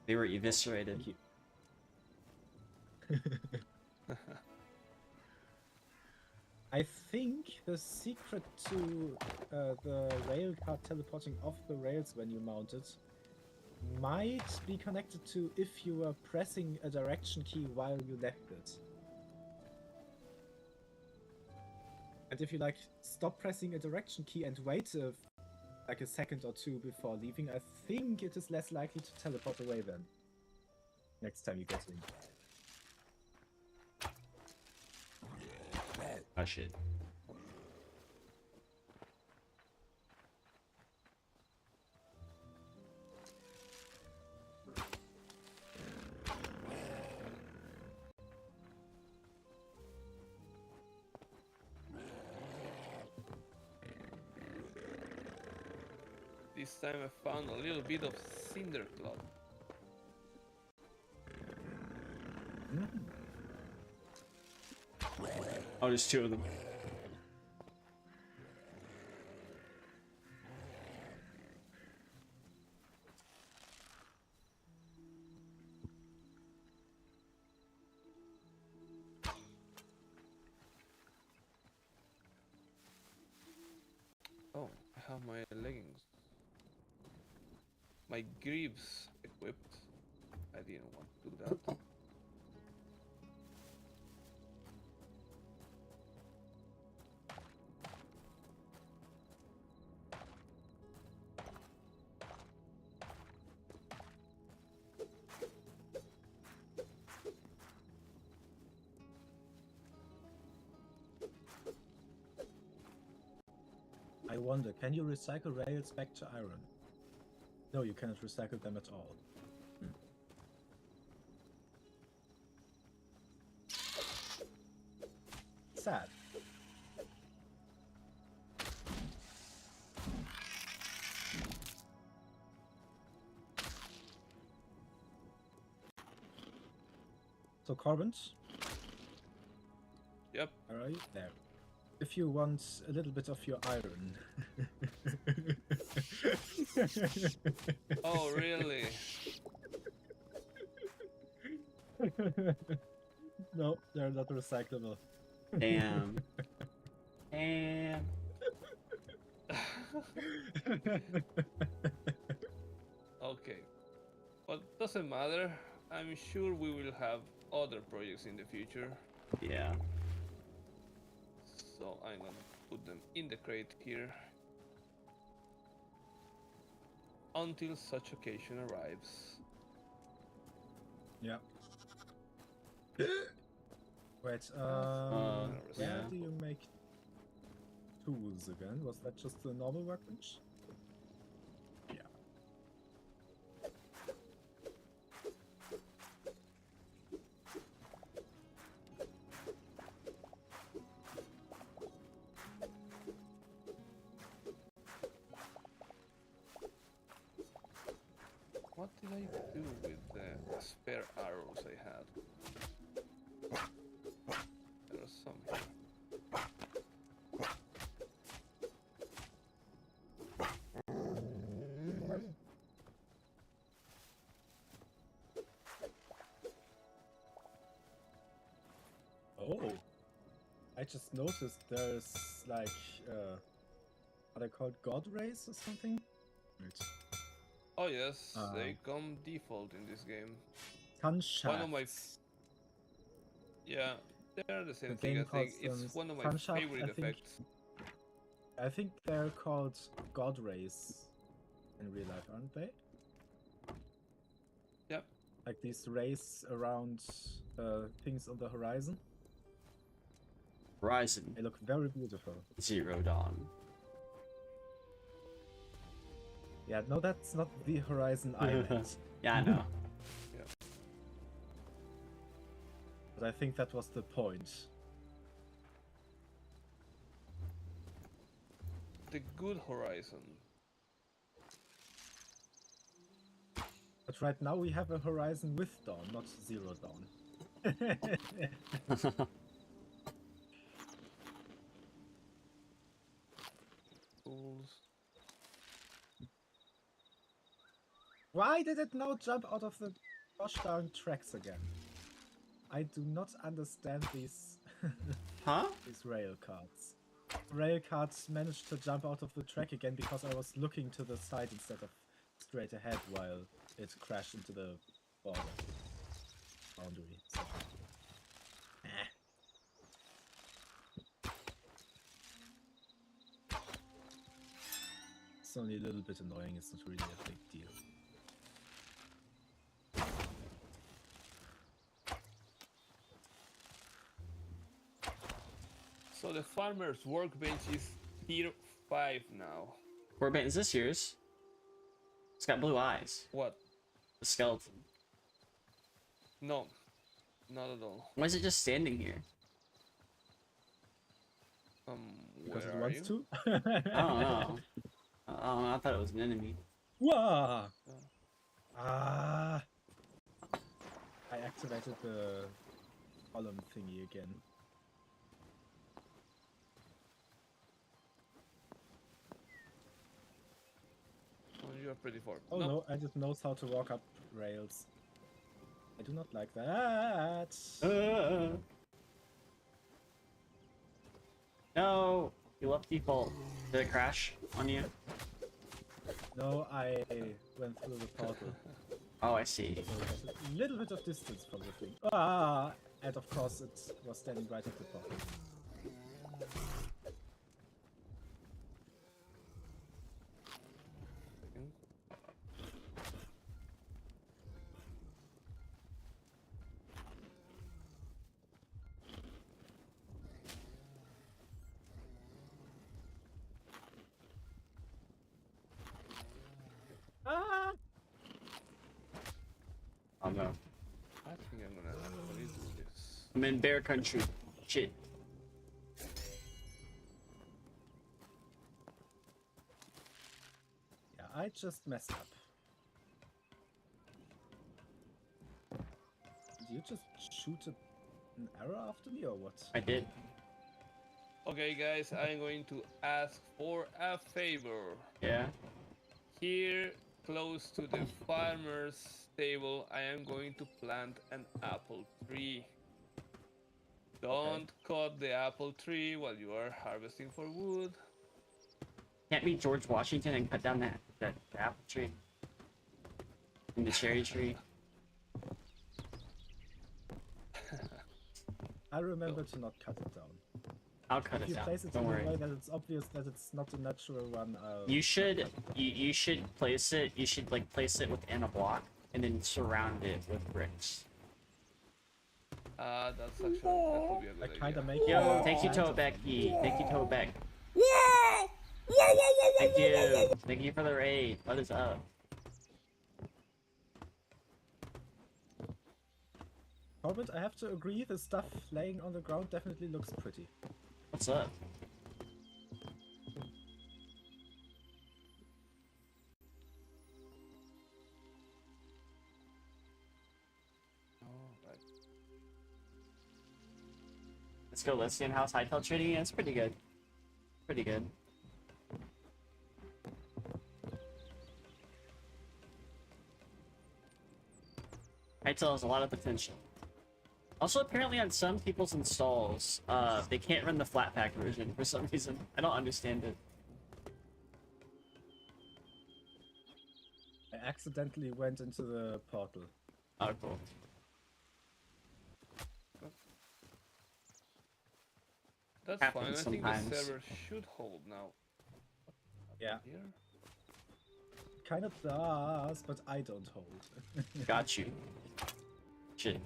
They were eviscerated. Thank you. I think the secret to the rail car teleporting off the rails when you mount it might be connected to if you were pressing a direction key while you left it. And if you like stop pressing a direction key and wait like a second or two before leaving, I think it is less likely to teleport away then. Next time you get in. Oh shit. This time I found a little bit of cinder cloth. Oh, there's two of them. Oh, I have my leggings. My greaves equipped. I didn't want to do that. I wonder, can you recycle rails back to iron? No, you cannot recycle them at all. Sad. So, Corbins? Yep. Where are you? There. If you want a little bit of your iron. Oh, really? No, they're not recyclable. Damn. Damn. Okay. But doesn't matter. I'm sure we will have other projects in the future. Yeah. So I'm gonna put them in the crate here. Until such occasion arrives. Yeah. Wait, where yeah. do you make tools again? Was that just the normal workbench? What did I do with the spare arrows I had? There are some here. Oh, I just noticed there's like, are they called God Rays or something? Right. Oh yes, they come default in this game. Sun One of my shafts. yeah, they're the same The thing. I game think calls it's them one of my sun shaft, favorite effects. I think they're called God Rays in real life, aren't they? Yep. Like these rays around things on the horizon. Horizon They look very beautiful. Zero Dawn. Yeah, no, that's not the horizon I meant. Yeah, I know. But I think that was the point. The good horizon. But right now we have a horizon with dawn, not zero dawn. Tools. Why did it now jump out of the gosh darn tracks again? I do not understand these Huh? these rail carts. Rail carts managed to jump out of the track again because I was looking to the side instead of straight ahead while it crashed into the border boundary. So. It's only a little bit annoying, it's not really a big deal. So the farmer's workbench is tier 5 now. Corbin, is this yours? It's got blue eyes. What? The skeleton. No, not at all. Why is it just standing here? Because Where it are wants you? to? I don't know. I thought it was an enemy. Wah! Oh. Ah! I activated the column thingy again. Oh, you're pretty far. Oh no, I just knows how to walk up rails. I do not like that. No! You left default. Did it crash on you? No, I went through the portal. Oh, I see. So it has a little bit of distance from the thing. Ah! And of course it was standing right at the portal. Ah! Oh no. I think I'm gonna actually do this. I'm in bear country. Shit. Yeah, I just messed up. Did you just shoot an arrow after me or what? I did. Okay, guys, I'm going to ask for a favor. Yeah? Here, close to the farmer's stable, I am going to plant an apple tree. Don't cut the apple tree while you are harvesting for wood. Can't be George Washington and cut down that apple tree. And the cherry tree. I remember to not cut it down. I'll cut If it you down. place it Don't in a worry. way that it's obvious that it's not a natural one, You should place it. You should like place it within a block and then surround it with bricks. That's actually, that would be a I good kinda idea. make Yo, it thank you, kind of- Tobecky. Thank you, Tobek. Thank you. Thank you for the raid. What is up? Corbett, I have to agree, the stuff laying on the ground definitely looks pretty. What's up? Let's go. Let's see how's Hytale trading. Yeah, it's pretty good. Pretty good. Hytale has a lot of potential. Also, apparently on some people's installs, they can't run the flat pack version for some reason. I don't understand it. I accidentally went into the portal. Oh, cool. That's Happens fine. I sometimes. think the server should hold now. Yeah, Here? kind of does, but I don't hold. Got you. Shit.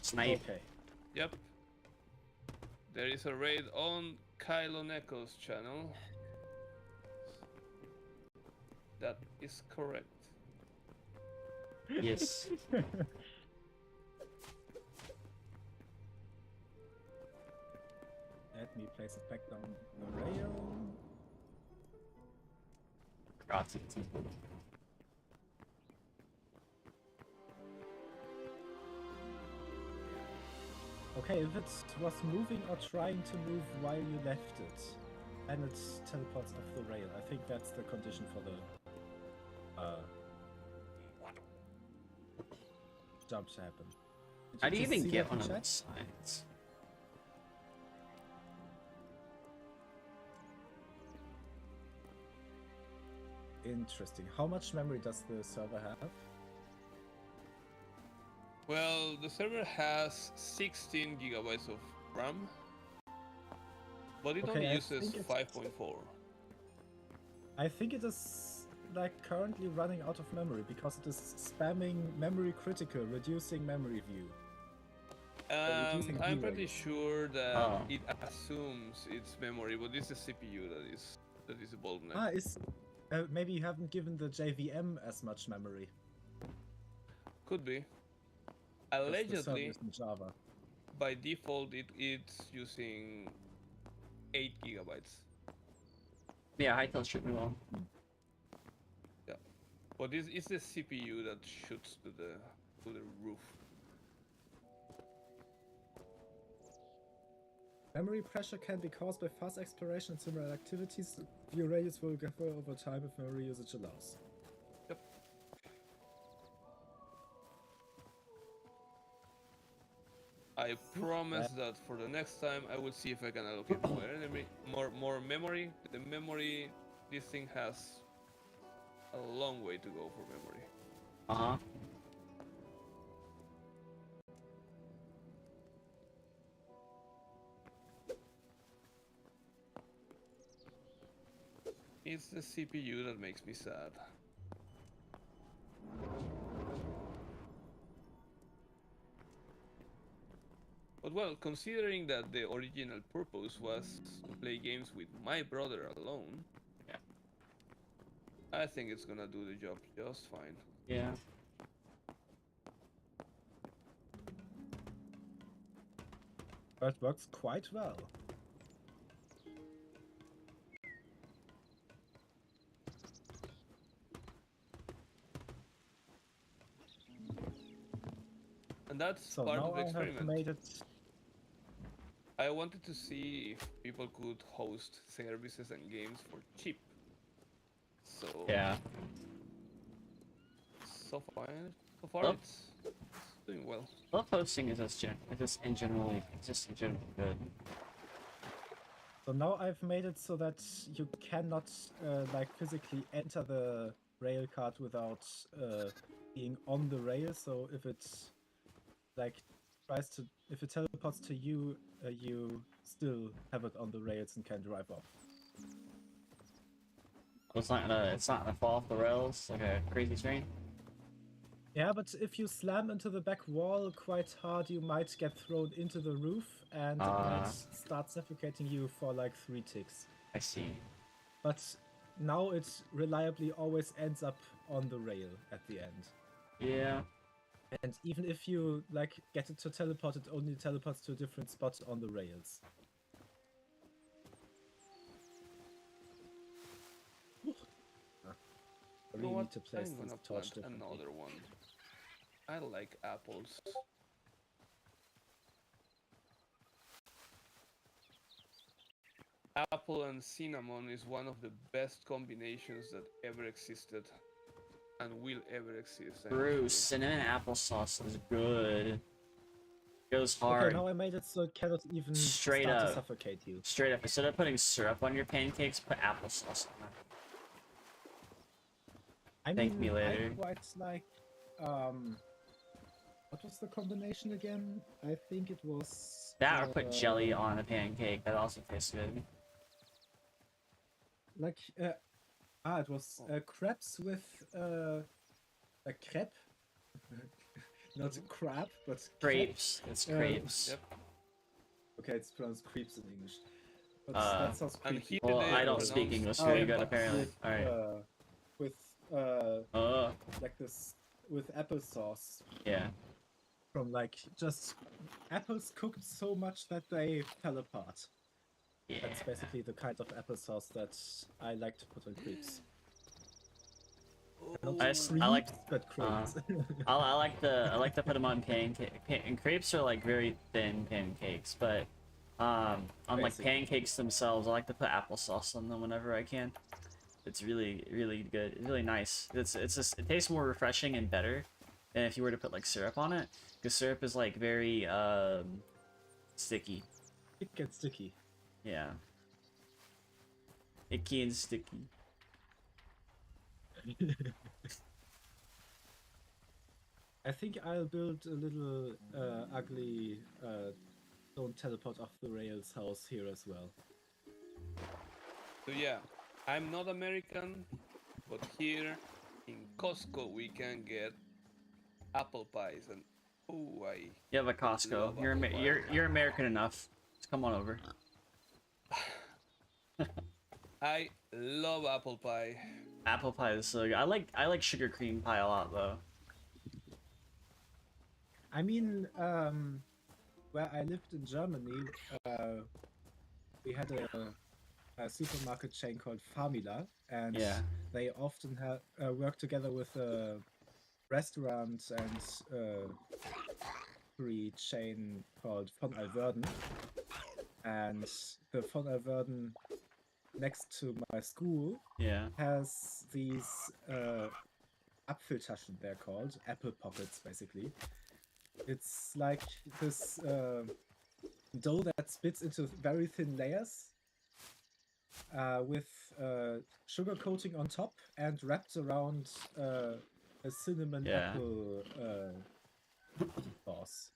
Snipe. Okay. Yep. There is a raid on Kylo Neko's channel. That is correct. Yes. Let me place it back down the rail. Grazie. Okay, if it was moving or trying to move while you left it, and it teleports off the rail, I think that's the condition for the jump to happen. Did How do you just even see get that in one of chat? those signs? Interesting. How much memory does the server have? Well, the server has 16 gigabytes of RAM, but it Okay, only I uses think it's- 5.4. I think it is like currently running out of memory because it is spamming memory critical, reducing memory view. reducing I'm view pretty rates. sure that Oh. it assumes it's memory, but it's the CPU that is the bottleneck. Ah, is maybe you haven't given the JVM as much memory. Could be. 'Cause the server Allegedly, is in Java. by default, it's using 8 gigabytes. Yeah, Hytale should be well. But it's the CPU that shoots to the roof. Memory pressure can be caused by fast exploration and similar activities. View radius will get over time if memory usage allows. Yep. I promise that for the next time I will see if I can allocate more memory. The memory, this thing has a long way to go for memory. Uh-huh. It's the CPU that makes me sad. But well, considering that the original purpose was to play games with my brother alone, Yeah. I think it's gonna do the job just fine. Yeah. But it works quite well. And that's So part now of the I have experiment. made it. I wanted to see if people could host services and games for cheap. So Yeah. so far Oh. it's doing well. Self-hosting is just in general good. So now I've made it so that you cannot like physically enter the rail card without being on the rail. So if it like if it teleports to you, you still have it on the rails and can drive off. It's not gonna fall off the rails like a crazy train. Yeah, but if you slam into the back wall quite hard, you might get thrown into the roof and it might start suffocating you for like 3 ticks. I see. But now it reliably always ends up on the rail at the end. Yeah. And even if you like get it to teleport, it only teleports to a different spot on the rails. I You know really what? need to place I'm this gonna torch plant differently. another one. I like apples. Apple and cinnamon is one of the best combinations that ever existed and will ever exist. True, cinnamon applesauce is good. Goes Okay, hard. now I made it so it cannot even Straight start to up. suffocate you. Straight up. Instead of putting syrup on your pancakes, put applesauce on them. I Thank mean, me later. I quite like, what was the combination again? I think it was... That or put jelly on a pancake. That also tastes good. Like, it was crepes with, a crepe. Not crab, but crepe. Crepes. It's crepes. Yep. Okay, it's pronounced creeps in English. But Uh, that sounds And creepy. here Well, they I don't speak pronounce- English Oh, very good, but apparently. with, Alright. with like this, with applesauce. Yeah. From like just apples cooked so much that they fell apart. Yeah. That's basically the kind of applesauce that I like to put on crepes. Not I like- crepes, but crepes. I like to put them on pancake. And crepes are like very thin pancakes, but on like Basic. pancakes themselves, I like to put applesauce on them whenever I can. It's really good. It's really nice. It's just, it tastes more refreshing and better than if you were to put like syrup on it, because syrup is like very sticky. It gets sticky. Yeah. Icky and sticky. I think I'll build a little ugly don't teleport off the rails house here as well. So yeah, I'm not American, but here in Costco we can get apple pies, and oh, I You have a Costco. Love You're apple pie. you're American enough. Just come on over. I love apple pie. Apple pie is so good. I like sugar cream pie a lot though. I mean, where I lived in Germany, we had a supermarket chain called Famila, and Yeah. they often have work together with a restaurant and free chain called Von Alverden. And the Von Alverden next to my school Yeah. has these Apfeltaschen, they're called, apple pockets basically. It's like this dough that splits into very thin layers with sugar coating on top and wrapped around a cinnamon Yeah. apple sauce.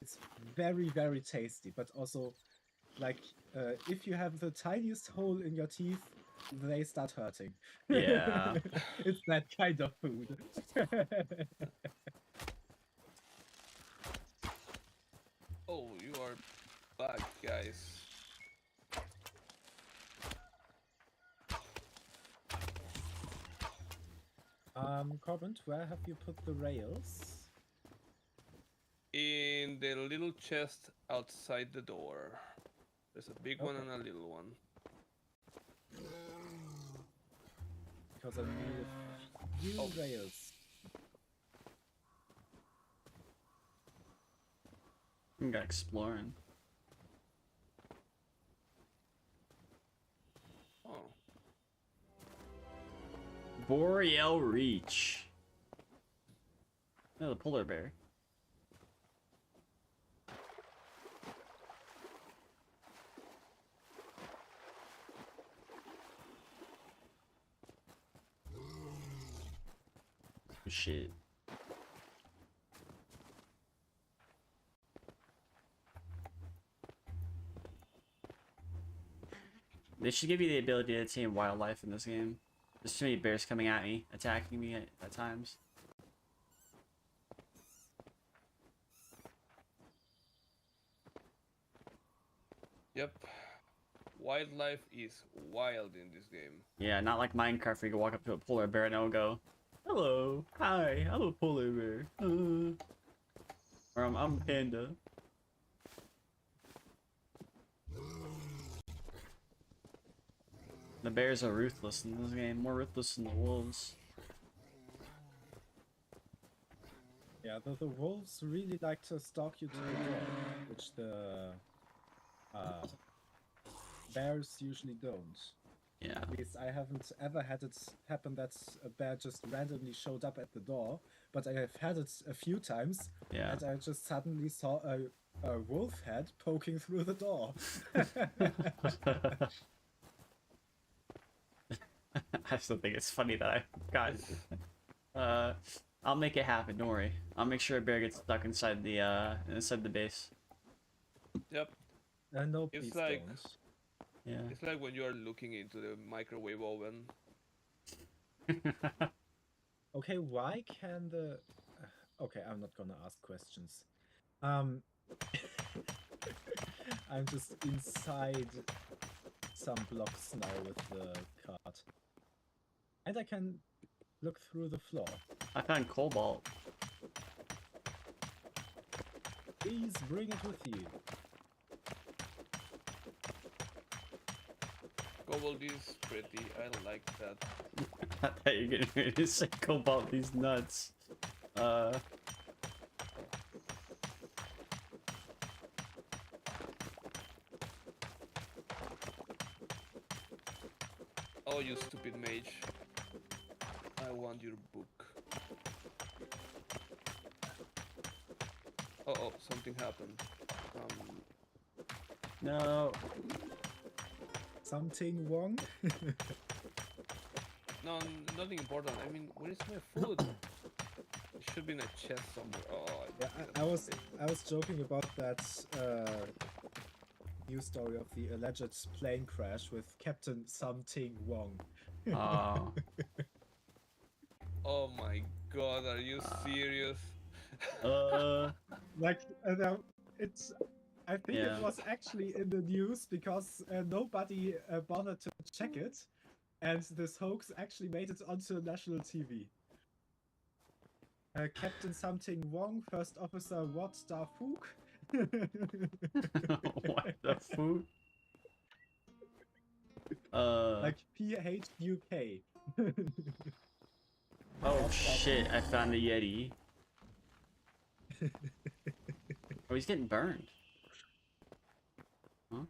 It's very tasty, but also like if you have the tiniest hole in your teeth, they start hurting. Yeah. It's that kind of food. Oh, you are back, guys. Corbin, where have you put the rails? In the little chest outside the door. There's a big one Okay. and a little one. Because I need a few Oh. rails. I'm gonna exploring. Oh, Boreal Reach. Oh, the polar bear. Shit. They should give you the ability to tame wildlife in this game. There's too many bears coming at me, attacking me at times. yep. Wildlife is wild in this game. Yeah, not like Minecraft where you can walk up to a polar bear and it'll go, "Hello, hi, I'm a polar bear." Or I'm a panda. The bears are ruthless in this game, more ruthless than the wolves. but the wolves really like to stalk you to the door, which the bears usually don't. Yeah. At least I haven't ever had it happen that a bear just randomly showed up at the door, but I have had it a few times, Yeah. and I just suddenly saw a wolf head poking through the door. I still think it's funny that I got. I'll make it happen. Don't worry. I'll make sure a bear gets stuck inside the base. Yep. No, It's please like- don't. Yeah. It's like when you are looking into the microwave oven. Okay, why can the... Okay, I'm not gonna ask questions. I'm just inside some blocks now with the cart. And I can look through the floor. I found cobalt. Please bring it with you. Cobalt is pretty. I like that. I thought you were getting ready to say cobalt these nuts. Oh, you stupid mage. I want your book. Oh, something happened. No. Something wrong? No, nothing important. I mean, where is my food? It should be in a chest somewhere. Oh, Yeah, I was joking about that news story of the alleged plane crash with Captain Something Wong. Oh. Oh my god, are you serious? Like, it's. I think Yeah. it was actually in the news because nobody bothered to check it, and this hoax actually made it onto national TV. Captain Something Wong, First Officer What Da Fook. What the food? Like PHUK. Oh shit! I found a Yeti. Oh, he's getting burned. Huh?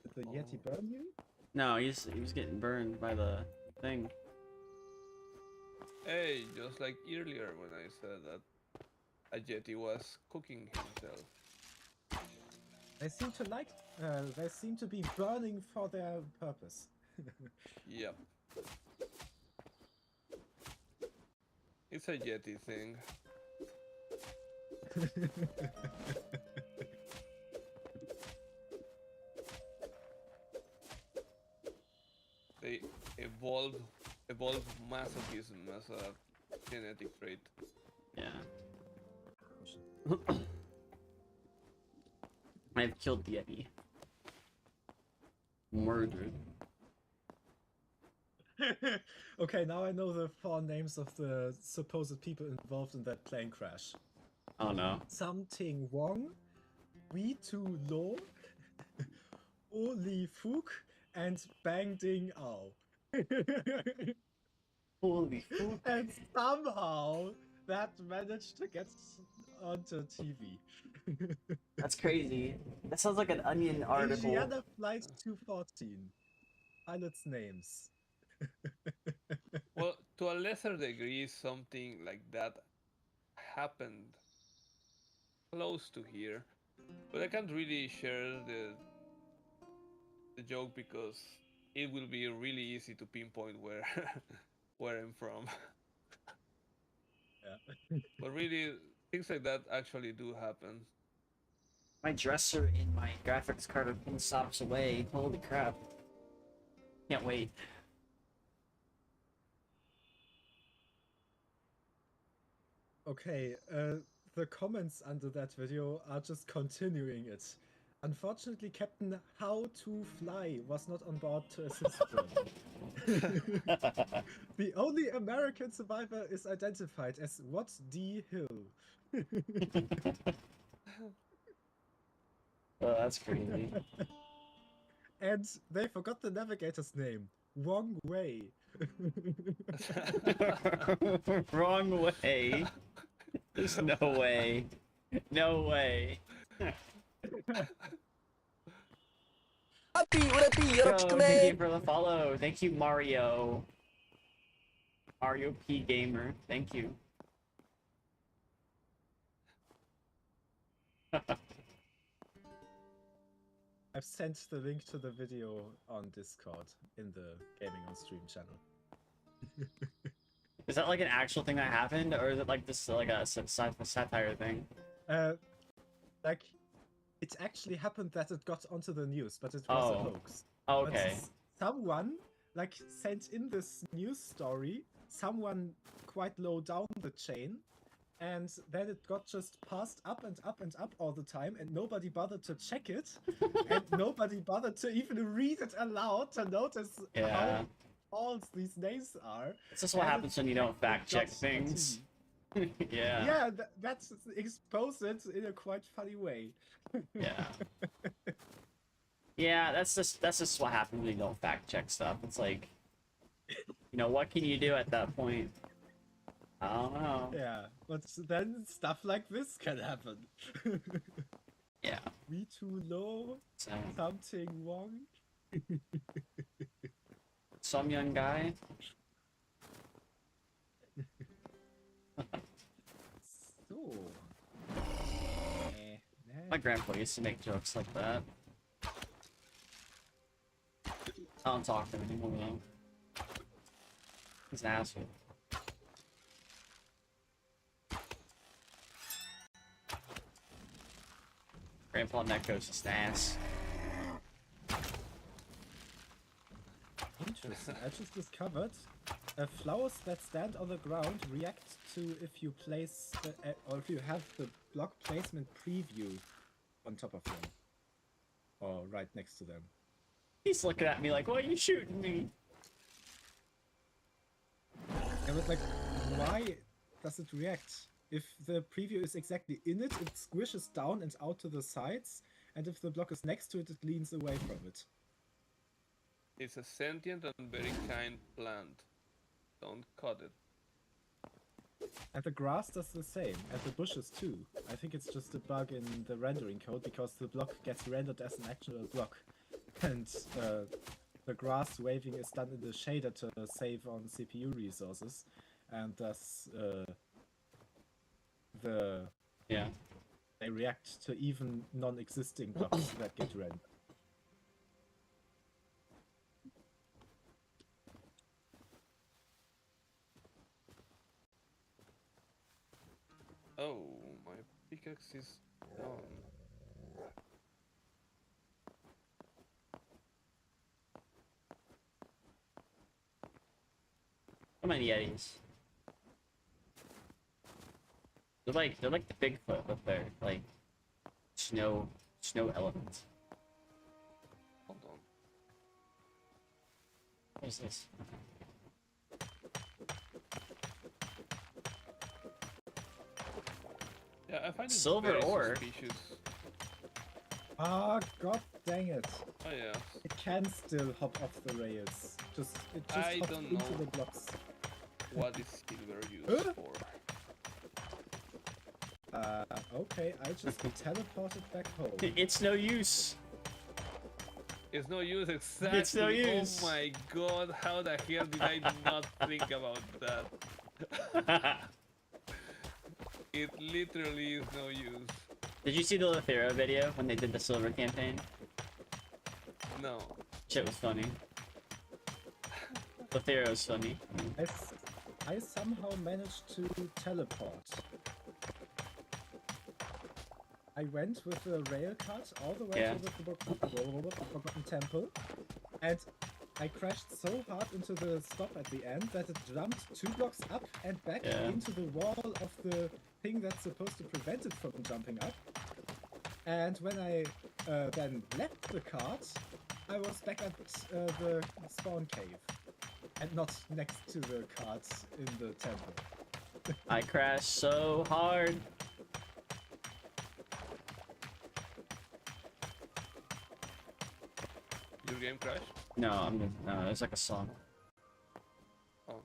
Did the Yeti burn you? No, he was getting burned by the thing. Hey, just like earlier when I said that a Yeti was cooking himself. They seem to like. They seem to be burning for their purpose. Yep. It's a Yeti thing. They evolve masochism as a genetic trait. Yeah. I've killed the Yeti. Murdered. Okay, now I know the 4 names of the supposed people involved in that plane crash. Oh no. Something Wong, Wee Tu Lo, O Li Fook, and Bang Ding Ao. Holy fuck. And somehow that managed to get onto TV. That's crazy. That sounds like an Onion article. Asiana Flight 214. Pilots' names. Well, to a lesser degree, something like that happened close to here, but I can't really share the joke because it will be really easy to pinpoint where where I'm from. Yeah. But really, things like that actually do happen. My dresser in my graphics card are 10 stops away. Holy crap. Can't wait. Okay, the comments under that video are just continuing it. Unfortunately, Captain How to Fly was not on board to assist them. The only American survivor is identified as What D. Hill. Oh, that's crazy. And they forgot the navigator's name. Wrong way. Wrong way. There's no way. No way. Yo, thank you for the follow. Thank you, Mario. Mario P Gamer. Thank you. I've sent the link to the video on Discord in the Gaming on Stream channel. Is that like an actual thing that happened, or is it like this like a satire thing? Like, it actually happened that it got onto the news, but it was a hoax. Oh, But okay. someone like sent in this news story, someone quite low down the chain, and then it got just passed up and up and up all the time, and nobody bothered to check it, and nobody bothered to even read it aloud to notice Yeah. how false these names are. It's just what And happens when you don't fact check things. Yeah. Yeah, that's exposed it in a quite funny way. Yeah. Yeah, that's just what happens when you don't fact check stuff. It's like, you know, what can you do at that point? I don't know. Yeah, but then stuff like this can happen. Yeah. We too low, So, something wrong. some young guy. So. My grandpa used to make jokes like that. I don't talk to him anymore though. He's an asshole. Grandpa Necko's just an ass. Interesting. I just discovered flowers that stand on the ground react to if you place or if you have the block placement preview on top of them or right next to them. He's looking at me like, why are you shooting me? I was like, why does it react? If the preview is exactly in it, it squishes down and out to the sides, and if the block is next to it, it leans away from it. It's a sentient and very kind plant. Don't cut it. And the grass does the same, and the bushes too. I think it's just a bug in the rendering code, because the block gets rendered as an actual block. And the grass waving is done in the shader to save on CPU resources, and thus they react to even non-existing blocks that get rendered. Oh, my pickaxe is gone. How many Yetis? They're like the Bigfoot up there, like snow elements. Hold on. What is this? Yeah, I find it Silver very ore. suspicious. Ah, god dang it. Oh yeah. It can still hop off the rails. It just I hops don't into know. the blocks. What is silver used Huh? for? Okay, I just teleported back home. It's no use. It's no use, exactly. It's no use. Oh my god, how the hell did I not think about that? It literally is no use. Did you see the Lethero video when they did the silver campaign? No. Shit was funny. Lethero's funny. I somehow managed to teleport. I went with the rail cut all the way Yeah. to the Forgotten Temple, and I crashed so hard into the stop at the end that it jumped 2 blocks up and back Yeah. into the wall of the thing that's supposed to prevent it from jumping up. And when I then left the cart, I was back at the spawn cave, and not next to the cart in the temple. I crashed so hard. Your game crashed? No, it's like a song. Oh.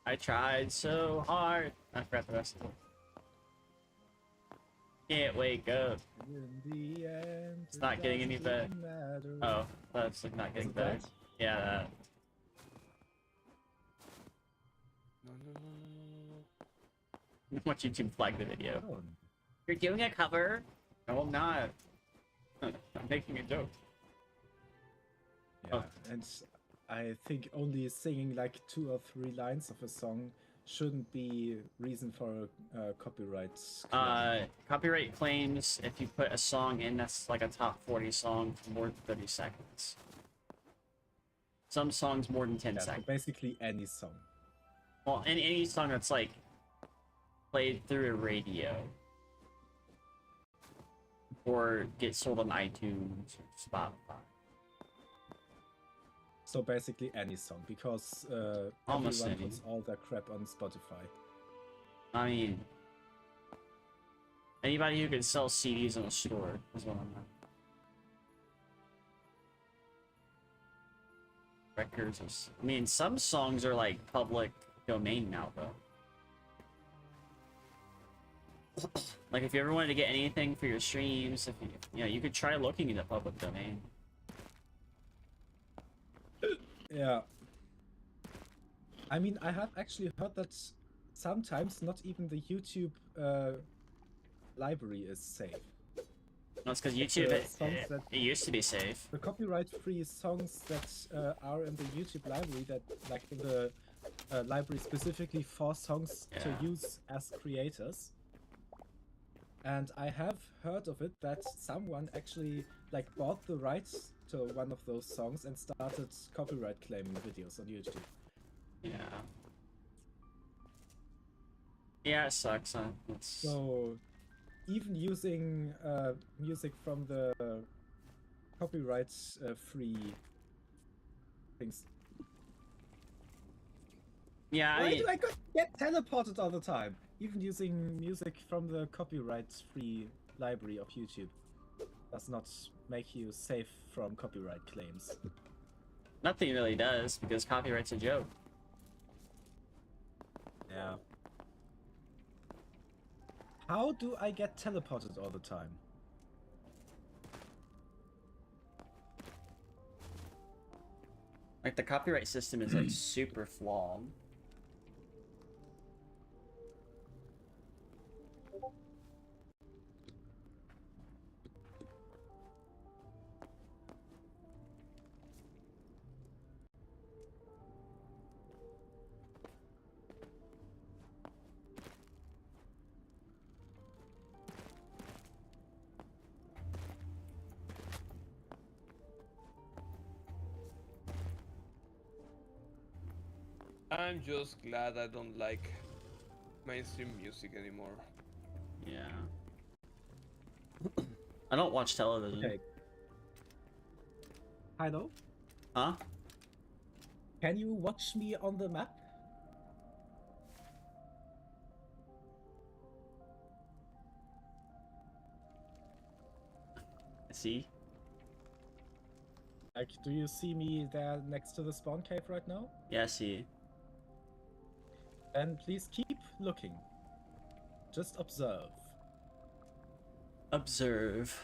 I tried so hard. I forgot the rest of it. Can't wake up. In the end, It's not getting any better. matter. Oh, that's like not Was getting it better. that? Yeah, that. No. Watch YouTube flag the video. Oh, You're doing a cover? No, I'm not. I'm making a joke. yeah. Oh. And I think only singing like 2 or 3 lines of a song shouldn't be reason for copyright claim. Copyright claims if you put a song in that's like a top 40 song for more than 30 seconds. Some songs more than 10 Yeah, so seconds. basically any song. Well, any song that's like played through a radio. Or get sold on iTunes or Spotify. So basically any song, because Almost everyone any. puts all their crap on Spotify. I mean, anybody who can sell CDs in a store is what I'm at. Records is, I mean, some songs are like public domain now, though. Like, if you ever wanted to get anything for your streams, if you know, you could try looking in the public domain. Yeah. I mean, I have actually heard that sometimes not even the YouTube library is safe. That's because YouTube, songs that- it used to be safe. The copyright-free songs that are in the YouTube library, that like in the library specifically for songs Yeah. to use as creators. And I have heard of it that someone actually like bought the rights to one of those songs and started copyright claiming videos on YouTube. Yeah. Yeah, it sucks, huh? It's... So even using music from the copyright free things. Yeah, I Why mean, do I get teleported all the time? Even using music from the copyright free library of YouTube does not make you safe from copyright claims. nothing really does, because copyright's a joke. Yeah. How do I get teleported all the time? Like, the copyright system is, like, super flawed. I'm just glad I don't like mainstream music anymore. Yeah. I don't watch television. Okay. Hello? Huh? Can you watch me on the map? See? Like, do you see me there next to the spawn cave right now? Yeah, see. Then please keep looking. Just observe. Observe.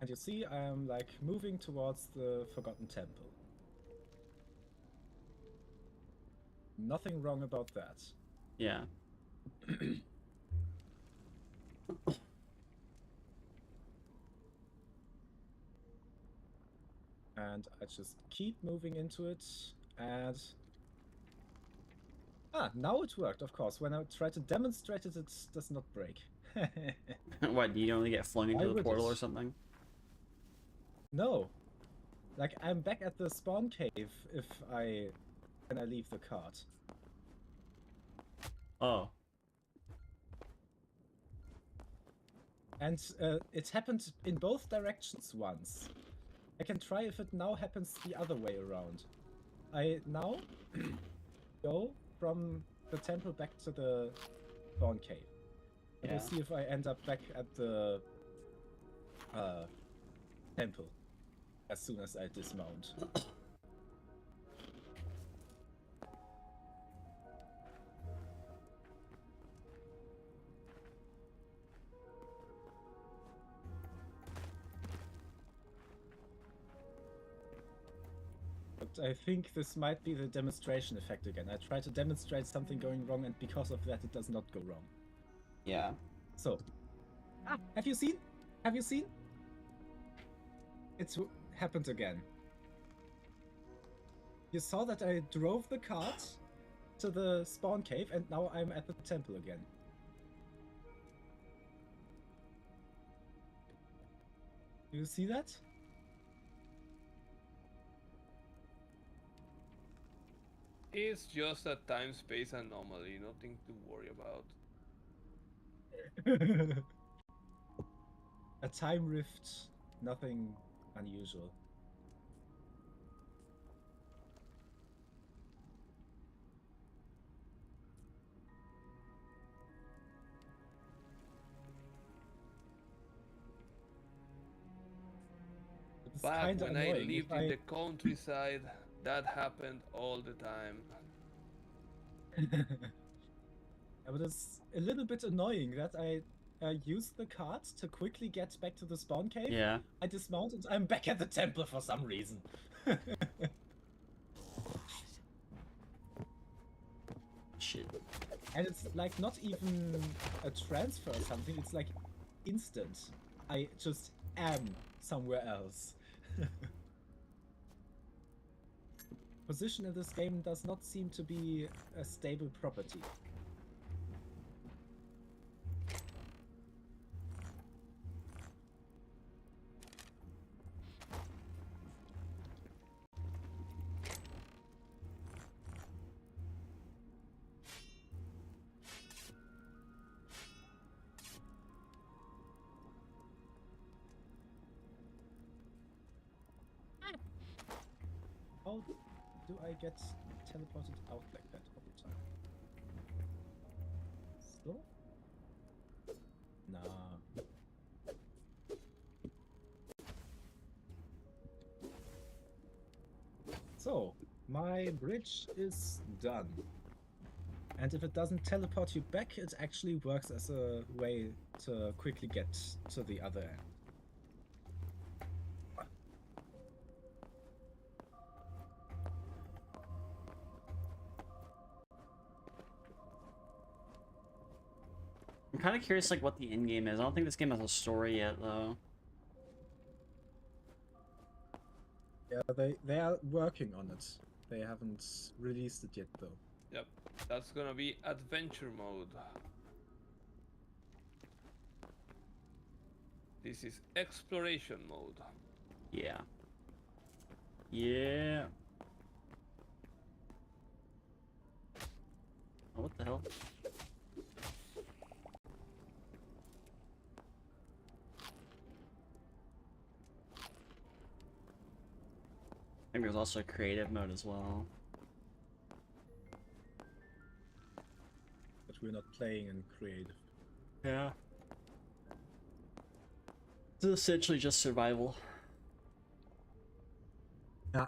And you see, I am like moving towards the Forgotten Temple. Nothing wrong about that. Yeah. And I just keep moving into it, and... Ah, now it worked, of course. When I try to demonstrate it, it does not break. What, do you only get flung into Why the would portal it? or something? No. Like, I'm back at the spawn cave when I leave the cart. Oh. And it happened in both directions once. I can try if it now happens the other way around. I now go from the temple back to the spawn cave. And Yeah. we'll see if I end up back at the temple as soon as I dismount. But I think this might be the demonstration effect again. I try to demonstrate something going wrong, and because of that, it does not go wrong. Yeah. So, have you seen? Have you seen? It's happened again. You saw that I drove the cart to the spawn cave, and now I'm at the temple again. Do you see that? It's just a time-space anomaly, nothing to worry about. A time rift, nothing unusual. It's Back kind of when I annoying. lived in the countryside, that happened all the time. Yeah, but it's a little bit annoying that I used the cart to quickly get back to the spawn cave. Yeah. I dismounted. I'm back at the temple for some reason. Shit. And it's like not even a transfer or something. It's like instant. I just am somewhere else. Position in this game does not seem to be a stable property. How do I get teleported out like that all the time? So? Nah. So, my bridge is done. And if it doesn't teleport you back, it actually works as a way to quickly get to the other end. I'm kind of curious, like, what the end game is. I don't think this game has a story yet, though. Yeah, they are working on it. They haven't released it yet, though. Yep, that's gonna be adventure mode. This is exploration mode. Yeah. Yeah. Oh, what the hell? I think there's also a creative mode as well. But we're not playing in creative. Yeah. It's essentially just survival. Yeah.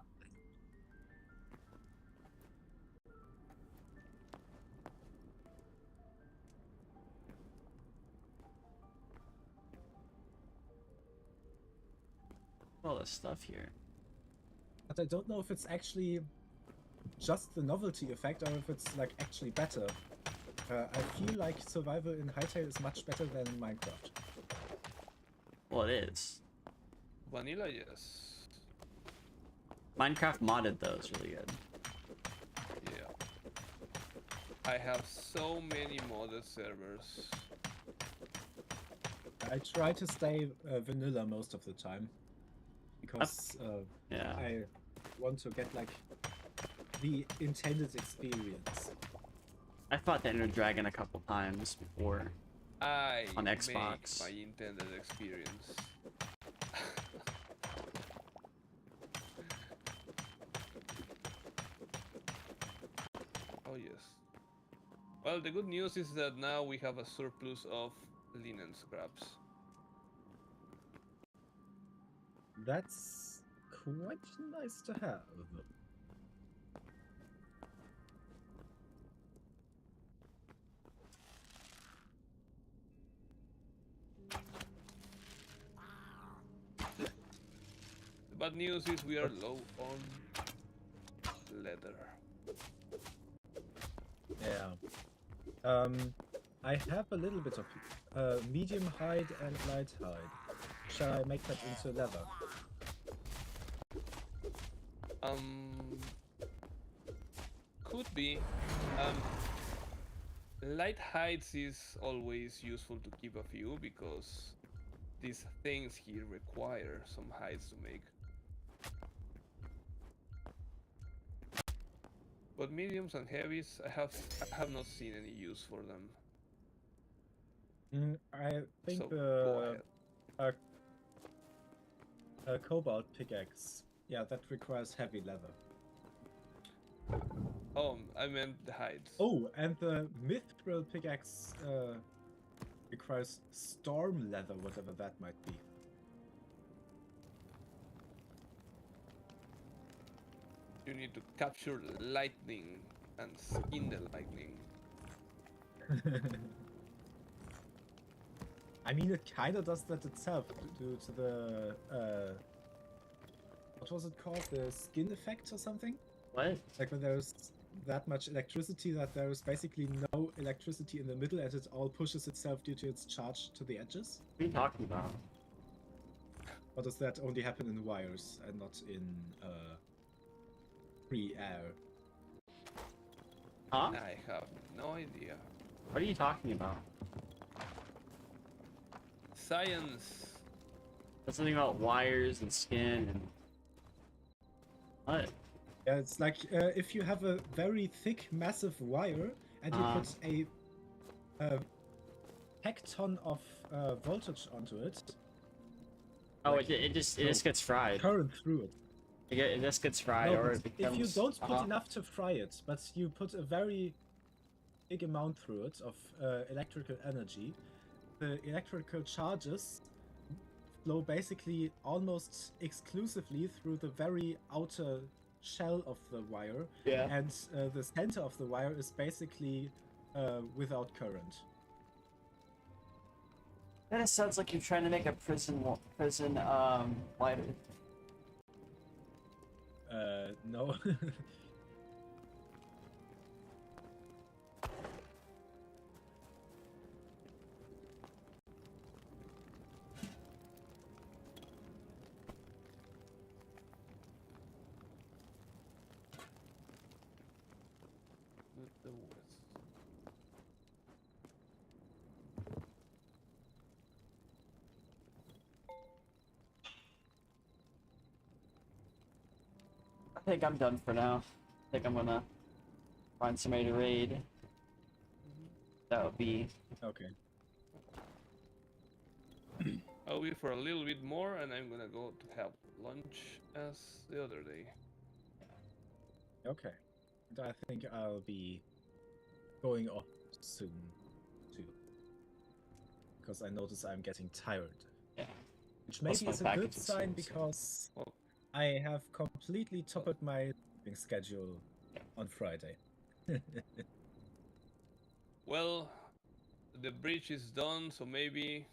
All this stuff here. But I don't know if it's actually just the novelty effect or if it's like actually better. I feel like survival in Hytale is much better than Minecraft. Well, it is. Vanilla, yes. Minecraft modded, though, is really good. Yeah. I have so many modded servers. I try to stay vanilla most of the time because Yeah. I want to get like the intended experience. I fought the Ender Dragon a couple times before. I On make Xbox. my intended experience. Oh yes. Well, the good news is that now we have a surplus of linen scraps. That's quite nice to have. The bad news is we are low on leather. Yeah. I have a little bit of medium hide and light hide. Shall I make that into leather? Could be. Light hides is always useful to keep a few because these things here require some hides to make. But mediums and heavies, I have not seen any use for them. I think So go ahead. a cobalt pickaxe. Yeah, that requires heavy leather. Oh, I meant the hides. Oh, and the mithril pickaxe requires storm leather, whatever that might be. You need to capture the lightning and skin the lightning. I mean, it kind of does that itself due to the what was it called? The skin effect or something? What? Like when there's that much electricity that there is basically no electricity in the middle and it all pushes itself due to its charge to the edges? What are you talking about? Or does that only happen in wires and not in free air? Huh? I have no idea. What are you talking about? Science. That's something about wires and skin and... What? Yeah, it's like if you have a very thick, massive wire and you put a hecton of voltage onto it. Oh, like, it just gets fried. Current through it. It just gets fried, No, or but it becomes... if you don't put enough to fry it, but you put a very big amount through it of electrical energy, the electrical charges flow basically almost exclusively through the very outer shell of the wire, Yeah. and the center of the wire is basically without current. That sounds like you're trying to make a prison lighter. No. With the west. I think I'm done for now. I think I'm gonna find somebody to raid. That would be... Okay. I'll wait for a little bit more and I'm gonna go to have lunch as the other day. Okay. And I think I'll be going off soon, too. Because I notice I'm getting tired. Yeah. Which Plus maybe my is a good package sign is- because Well, I have completely toppled my sleeping schedule on Friday. well, the bridge is done, so maybe